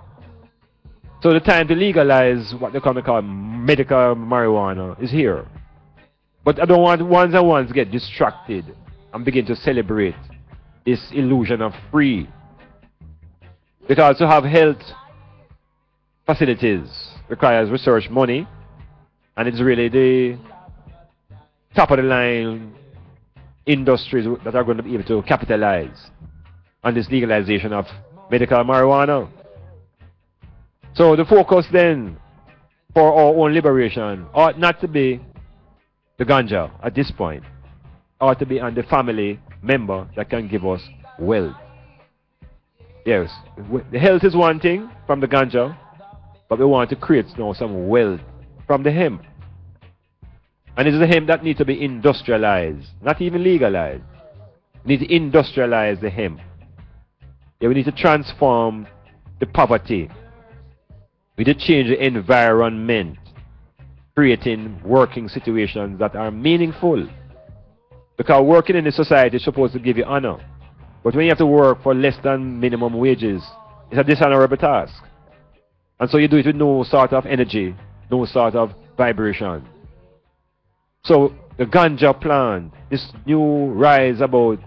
So the time to legalize what they call medical marijuana is here. But I don't want ones and ones get distracted and begin to celebrate this illusion of free. Because to have health facilities requires research money, and it's really the top of the line industries that are going to be able to capitalize on this legalization of medical marijuana. So the focus then for our own liberation ought not to be the ganja at this point, ought to be on the family member that can give us wealth. Yes, the health is one thing from the ganja, but we want to create now some wealth from the hemp. And it is the hemp that needs to be industrialized, not even legalized. We need to industrialize the hemp. Yeah, we need to transform the poverty. We need to change the environment, creating working situations that are meaningful. Because working in the society is supposed to give you honor. But when you have to work for less than minimum wages, it's a dishonorable task. And so you do it with no sort of energy, no sort of vibration. So the ganja plan, this new rise about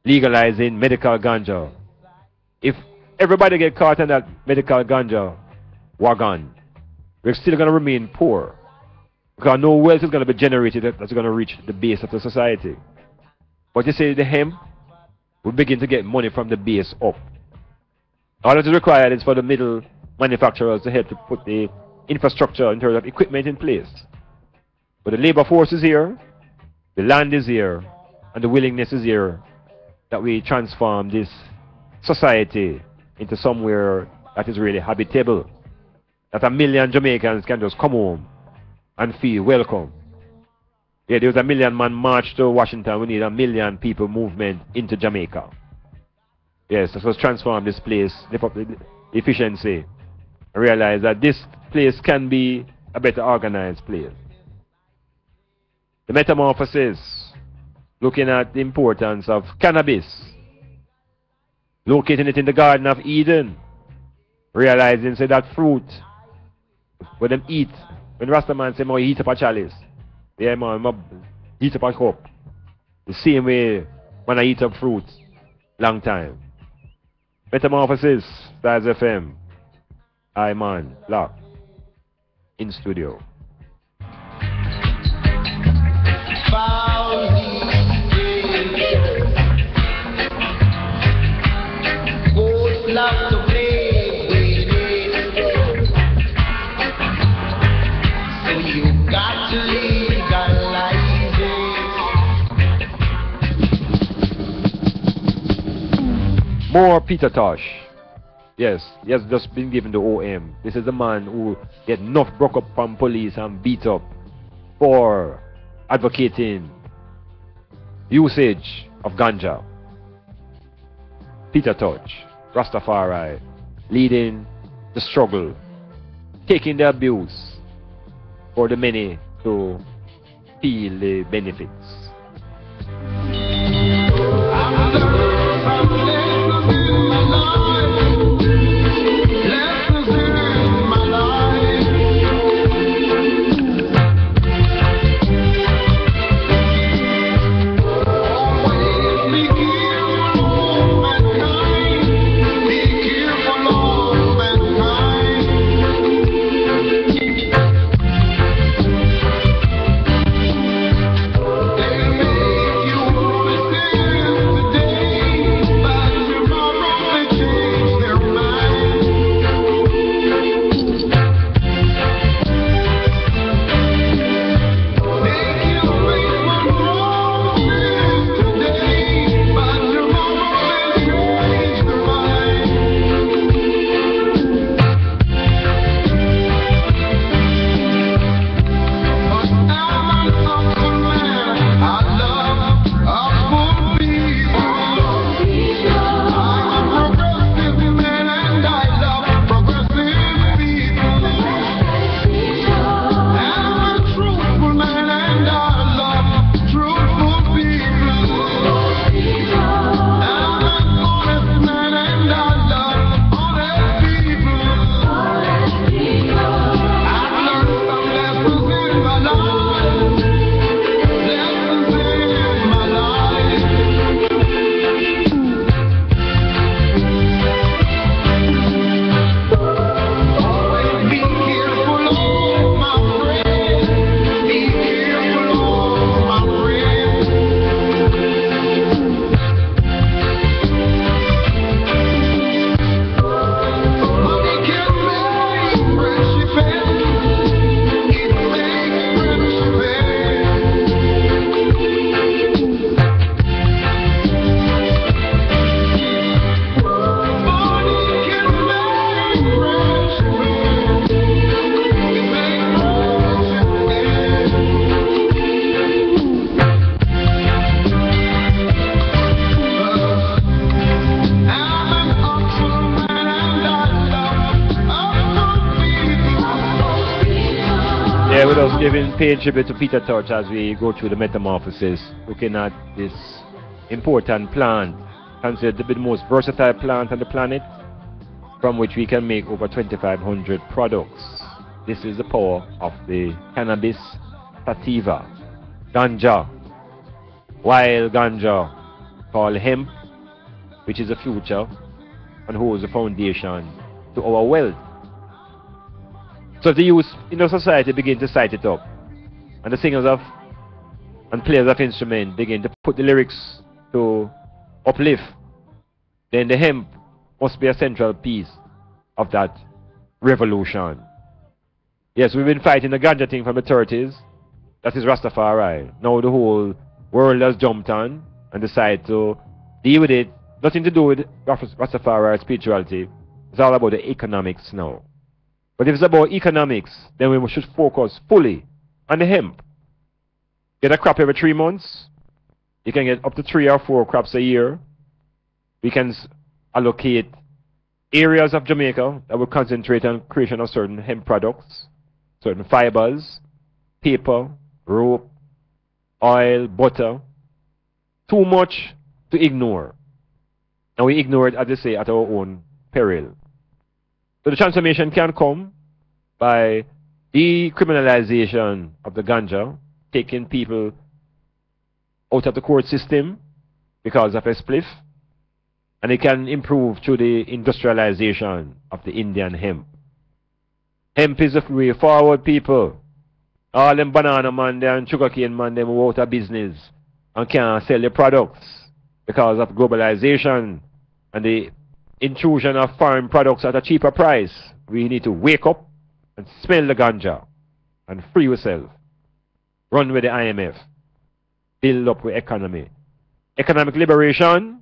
legalizing medical ganja. If everybody get caught in that medical ganja wagon, we're still going to remain poor. Because no wealth is going to be generated that's going to reach the base of the society. But you say the hemp, we begin to get money from the base up. All that is required is for the middle manufacturers to help to put the infrastructure in terms of equipment in place. But the labor force is here, the land is here, and the willingness is here that we transform this society into somewhere that is really habitable. That 1 million Jamaicans can just come home and feel welcome. Yeah, there was a 1 million man march to Washington. We need 1 million people movement into Jamaica. Yes, so let's transform this place, lift up the efficiency, and realize that this place can be a better organized place. The metamorphosis, looking at the importance of cannabis locating it in the Garden of Eden, realizing say that fruit when them eat, when Rasta man say more heat up a chalice, yeah man, heat up a cup. The same way when I eat up fruit, long time. Metamorphosis, StylzFM, I man, lock, in studio. Love to play with it, so you got to legalize it. More Peter Tosh. Yes, he has just been given the OM. This is the man who get enough broke up from police and beat up for advocating usage of ganja. Peter Tosh, Rastafari, leading the struggle, taking the abuse for the many to feel the benefits. Yeah, with us giving paying tribute to Peter Tosh as we go through the metamorphosis, looking at this important plant, considered to be the most versatile plant on the planet, from which we can make over 2,500 products. This is the power of the cannabis sativa, ganja, wild ganja, called hemp, which is the future and holds the foundation to our wealth. So the youth in the society begin to cite it up, and the singers of and players of instrument begin to put the lyrics to uplift. Then the hemp must be a central piece of that revolution. Yes, we've been fighting the ganja thing from the 30s. That is Rastafari. Now the whole world has jumped on and decided to deal with it. Nothing to do with Rastafari spirituality. It's all about the economics now. But if it's about economics, then we should focus fully on the hemp. Get a crop every 3 months. You can get up to 3 or 4 crops a year. We can allocate areas of Jamaica that will concentrate on creation of certain hemp products, certain fibers, paper, rope, oil, butter. Too much to ignore. and we ignore it, as they say, at our own peril. So the transformation can come by decriminalization of the ganja, taking people out of the court system because of a spliff, and it can improve through the industrialization of the Indian hemp. Hemp is the way forward, people. All them banana man and sugarcane man, them out of business and can't sell their products because of globalization and the intrusion of foreign products at a cheaper price. We need to wake up and smell the ganja and free yourself. Run with the IMF. Build up with economy. Economic liberation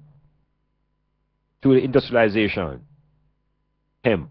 to the industrialization. Hemp.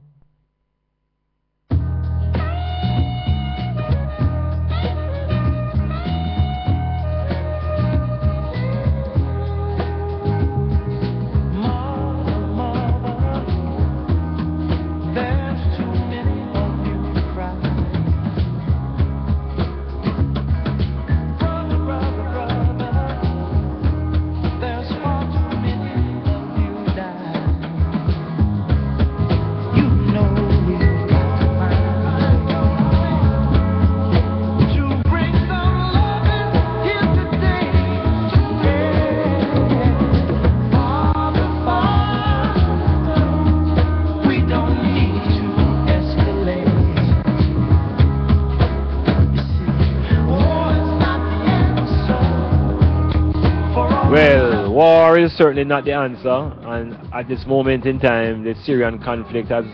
Well, war is certainly not the answer, and at this moment in time, the Syrian conflict has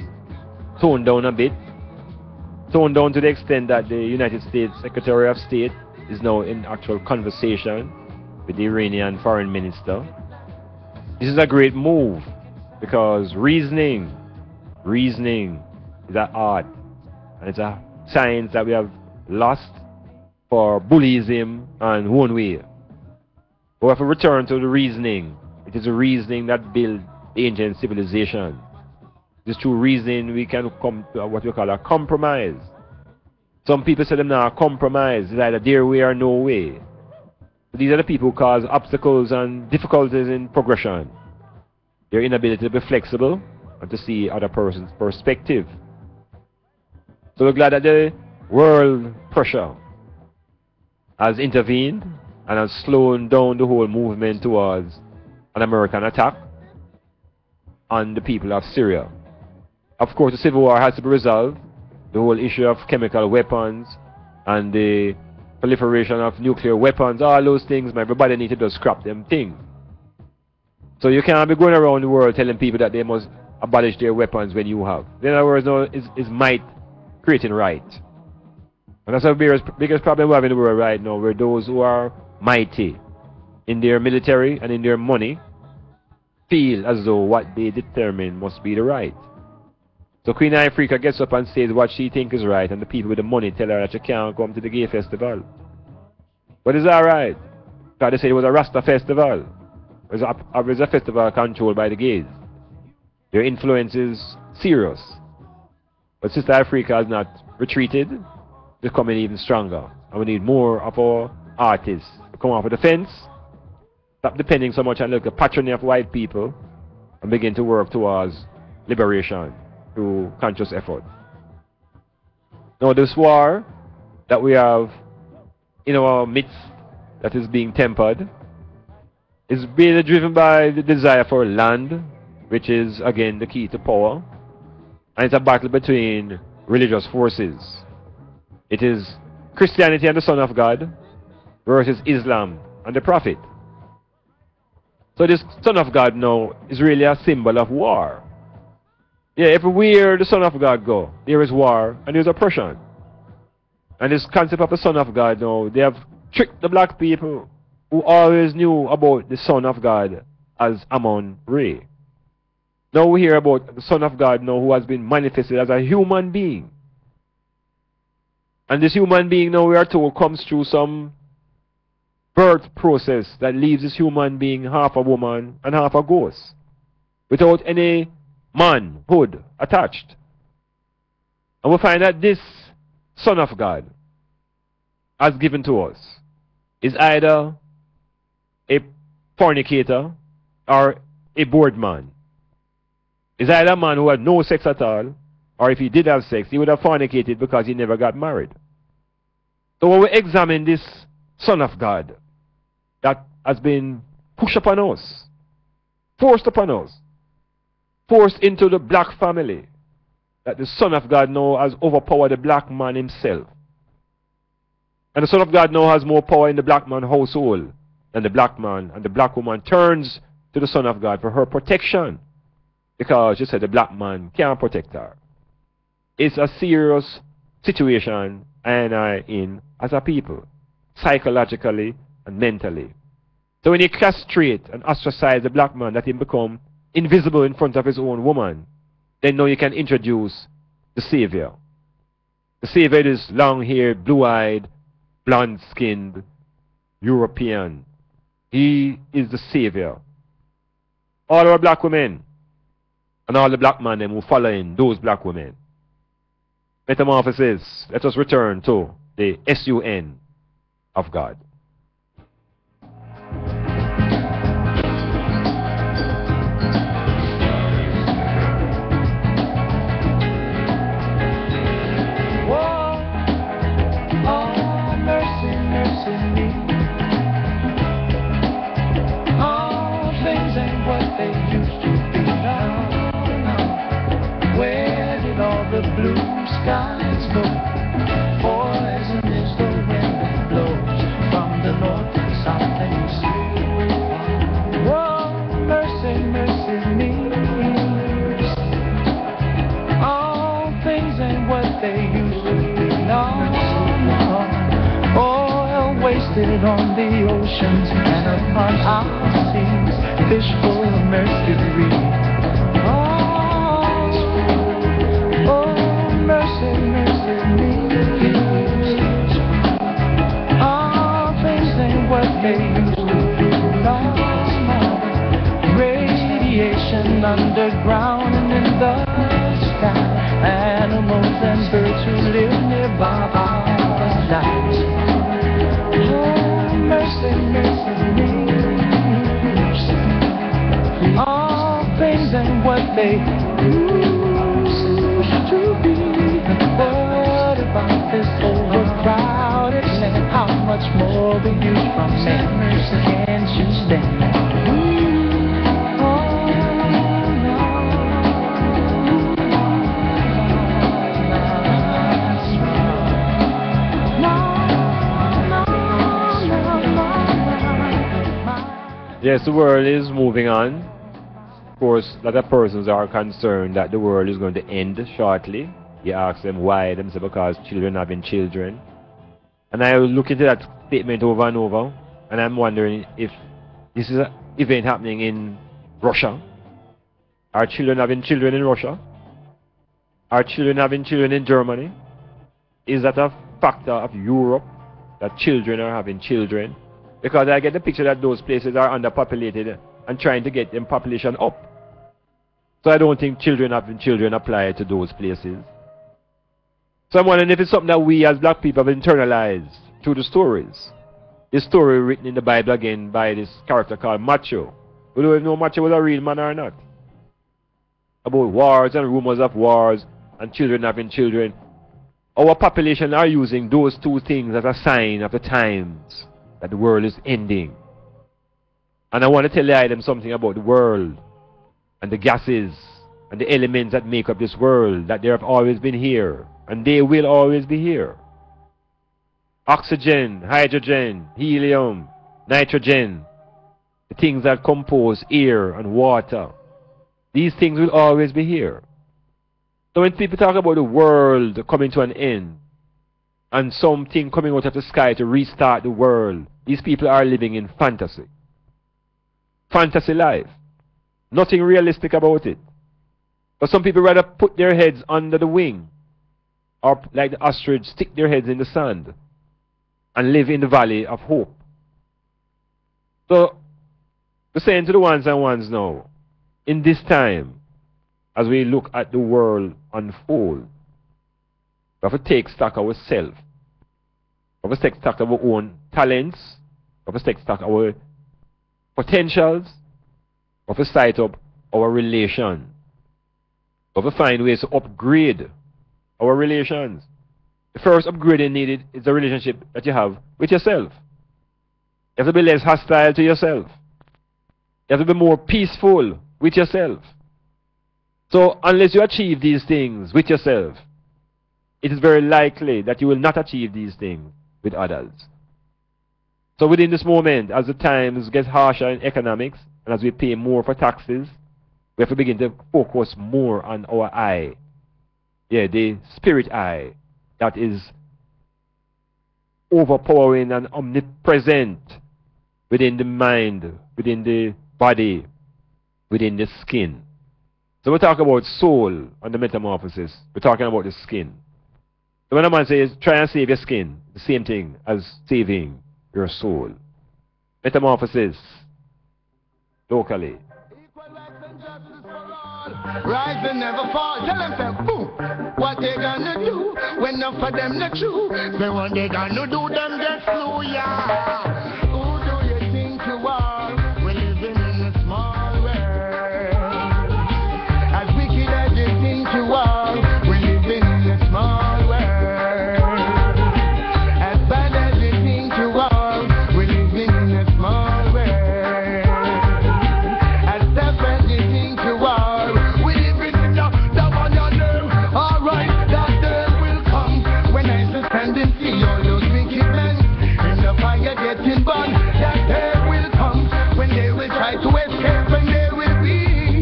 toned down a bit. Toned down to the extent that the United States Secretary of State is now in actual conversation with the Iranian foreign minister. This is a great move because reasoning is an art, and it's a science that we have lost for bullyism and one way. We have to return to the reasoning. It is a reasoning that built ancient civilization. It is through reasoning we can come to what we call a compromise. Some people say them now compromise. It's either their way or no way. But these are the people who cause obstacles and difficulties in progression. Their inability to be flexible and to see other person's perspective. So we're glad that the world pressure has intervened and has slowed down the whole movement towards an American attack on the people of Syria. Of course, the civil war has to be resolved. The whole issue of chemical weapons and the proliferation of nuclear weapons, all those things, everybody needs to just scrap them things. So you can't be going around the world telling people that they must abolish their weapons when you have. In other words, no, is might creating right. And that's the biggest problem we have in the world right now, where those who are mighty in their military and in their money feel as though what they determine must be the right. So Queen Ifrica gets up and says what she thinks is right, and the people with the money tell her that she can't come to the gay festival. But is that right? Because they said it was a Rasta festival. It was a festival controlled by the gays. Their influence is serious. But Sister Africa has not retreated. It's becoming even stronger. And we need more of our artists to come off the fence, stop depending so much on the patronage of white people, and begin to work towards liberation through conscious effort. Now this war that we have in our midst that is being tempered is really driven by the desire for land, which is again the key to power, and it's a battle between religious forces. It is Christianity and the Son of God versus Islam and the Prophet. So this Son of God now is really a symbol of war. Yeah, everywhere the Son of God go, there is war and there's oppression. And this concept of the Son of God now, they have tricked the black people who always knew about the Son of God as Amun-Ra. Now we hear about the Son of God now who has been manifested as a human being. And this human being now we are told comes through some birth process that leaves this human being half a woman and half a ghost, without any manhood attached. And we find that this Son of God, as given to us, is either a fornicator or a bored man is either a man who had no sex at all, or if he did have sex, he would have fornicated because he never got married. So when we examine this Son of God that has been pushed upon us, forced upon us, forced into the black family, that the Son of God now has overpowered the black man himself. And the Son of God now has more power in the black man's household than the black man, and the black woman turns to the Son of God for her protection because she said the black man can't protect her. It's a serious situation and I in as a people, psychologically and mentally. So when you castrate and ostracize the black man, that he become invisible in front of his own woman, then now you can introduce the Savior. The Savior is long-haired, blue-eyed, blonde-skinned, European. He is the Savior. All our black women and all the black men who follow in those black women. Metamorphosis. Let us return to the S-U-N of God. The blue skies go. Poison is the wind that blows from the north and south and east. Oh, mercy, mercy me. All things ain't what they used to be. No, no. Oil wasted on the oceans and upon our seas. Fish full of mercury. Mercy, mercy me. All things ain't what they used to be. No, no. Radiation underground and in the sky. Animals and birds who live nearby are died. Oh, mercy, mercy me. All things ain't what they used to be. What about this overcrowded land? How much more will you from man? Can't you stand? Oh, no. Yes, the world is moving on. Of course, a lot of persons are concerned that the world is going to end shortly. You ask them why, they say because children having children. And I look into that statement over and over, and I'm wondering if this is an event happening in Russia. Are children having children in Russia? Are children having children in Germany? Is that a factor of Europe, that children are having children? Because I get the picture that those places are underpopulated and trying to get them population up. So I don't think children having children apply to those places. So I'm wondering if it's something that we as black people have internalized through the stories. This story written in the Bible again by this character called Macho. We don't even know Macho was a real man or not. About wars and rumors of wars and children having children. Our population are using those two things as a sign of the times that the world is ending. And I want to tell them something about the world and the gases and the elements that make up this world, that they have always been here. And they will always be here. Oxygen, hydrogen, helium, nitrogen, the things that compose air and water. These things will always be here. So when people talk about the world coming to an end, and something coming out of the sky to restart the world, these people are living in fantasy. Fantasy life. Nothing realistic about it. But some people rather put their heads under the wing, or like the ostrich, stick their heads in the sand and live in the valley of hope. So, we're saying to the ones and ones now, in this time, as we look at the world unfold, we have to take stock of ourselves. We have to take stock of our own talents. We have to take stock of our potentials. We have to start up our relation. We have to find ways to upgrade our relations. The first upgrading needed is the relationship that you have with yourself. You have to be less hostile to yourself. You have to be more peaceful with yourself. So unless you achieve these things with yourself, it is very likely that you will not achieve these things with others. So within this moment, as the times get harsher in economics, and as we pay more for taxes, we have to begin to focus more on our eye. Yeah, the spirit eye that is overpowering and omnipresent within the mind, within the body, within the skin. So we talk about soul and the metamorphosis. We're talking about the skin. So when a man says, try and save your skin, the same thing as saving your soul. Metamorphosis, locally. Rise and never fall. Tell them, say, boom. What they gonna do when enough of them not true? Say what they gonna do, them get slow, yeah. Who do you think you are? We're living in a small world. As wicked as you think you are, we're living in a small world. As bad as you think you are, we're living in a small world. As tough as you think you are, we living in the one on them. Alright, that day will come when I stand and see all those wicked men in the fire getting burned. That day will come when they will try to escape and there will be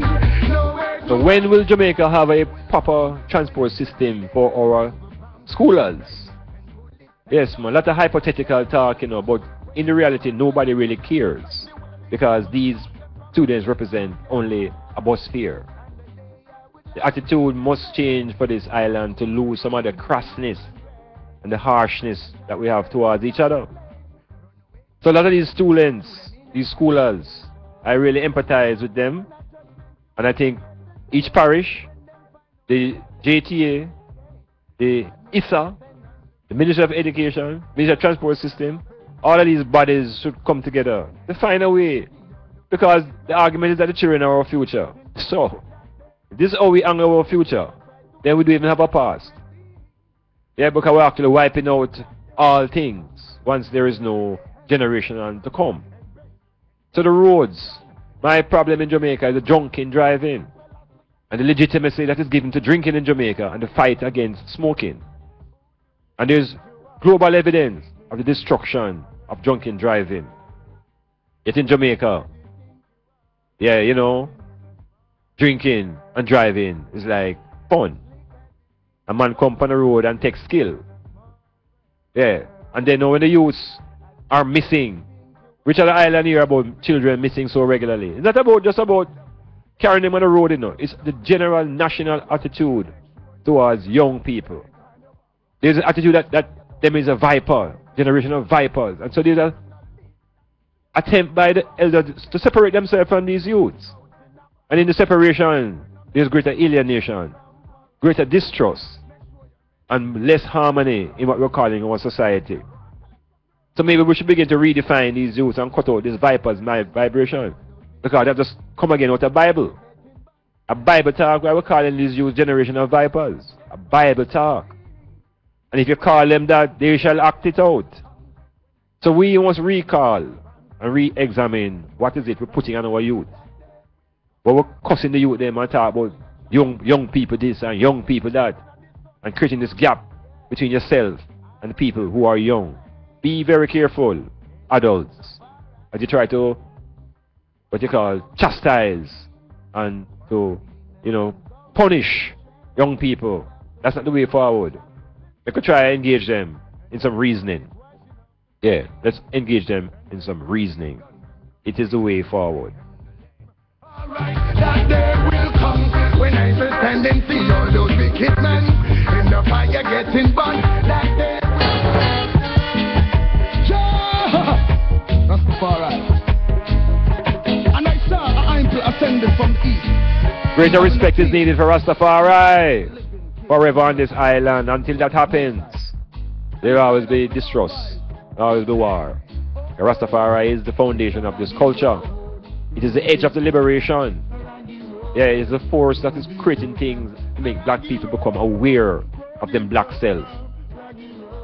nowhere. So when will Jamaica have a proper transport system for our schoolers? Yes, man, a lot of hypothetical talk, you know, but in the reality nobody really cares because these students represent only a bus fare. The attitude must change for this island to lose some of the crassness and the harshness that we have towards each other. So a lot of these students, these schoolers, I really empathize with them. And I think each parish, the JTA, the ISA, the Ministry of Education, Ministry of Transport System, all of these bodies should come together to find a way. Because the argument is that the children are our future. So, if this is how we angle our future, then we don't even have a past. Yeah, because we're actually wiping out all things once there is no generation on to come. So the roads, my problem in Jamaica is the drunken driving and the legitimacy that is given to drinking in Jamaica and the fight against smoking. And there's global evidence of the destruction of drunken driving. Yet in Jamaica, yeah, you know, drinking and driving is like fun. A man come on the road and take skill. Yeah. And then when the youths are missing, which other island hear about children missing so regularly? It's not about just about carrying them on the road, you know. It's the general national attitude towards young people. There's an attitude that them is a viper, generation of vipers. And so there's an attempt by the elders to separate themselves from these youths. And in the separation, there's greater alienation, greater distrust, and less harmony in what we're calling our society. So maybe we should begin to redefine these youths and cut out these vipers, my vibration. Because they've just come again with a Bible. A Bible talk where we're calling these youths generation of vipers. A Bible talk. And if you call them that, they shall act it out. So we must recall and re-examine what is it we're putting on our youth. But we're cussing the youth them and talk about young people this and young people that. And creating this gap between yourself and the people who are young. Be very careful, adults, as you try to, what you call, chastise and to, you know, punish young people. That's not the way forward. You could try and engage them in some reasoning. Yeah, let's engage them in some reasoning. It is the way forward. That day will come when I stand and see all those wicked men in the fire getting burned. That day Rastafari. And I saw an angel ascended from the east. Greater respect is needed for Rastafari. Forever on this island. Until that happens, there will always be distrust. There will always be war. The Rastafari is the foundation of this culture. It is the edge of the liberation. Yeah, it is the force that is creating things to make black people become aware of them black self.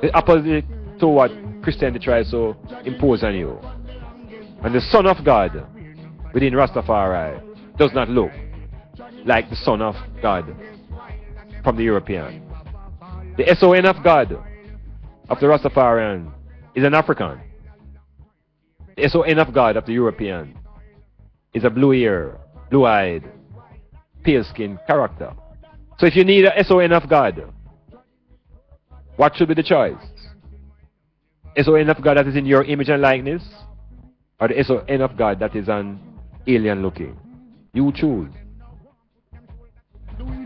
The opposite to what Christianity tries to impose on you. And the Son of God within Rastafari does not look like the Son of God from the European. The SON of God of the Rastafarian is an African. The SON of God of the European is a blue-ear, blue-eyed, pale-skinned character. So if you need a SON of God, what should be the choice? SON of God that is in your image and likeness, or the SON of God that is an alien looking? You choose.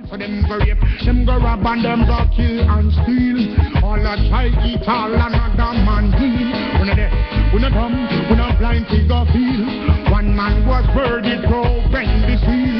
For them go rape, them go rob and them go kill and steal. All a try eat all another man heal. We no deaf, we no dumb, we no blind, we go feel. One man was murdered, so bend the seal.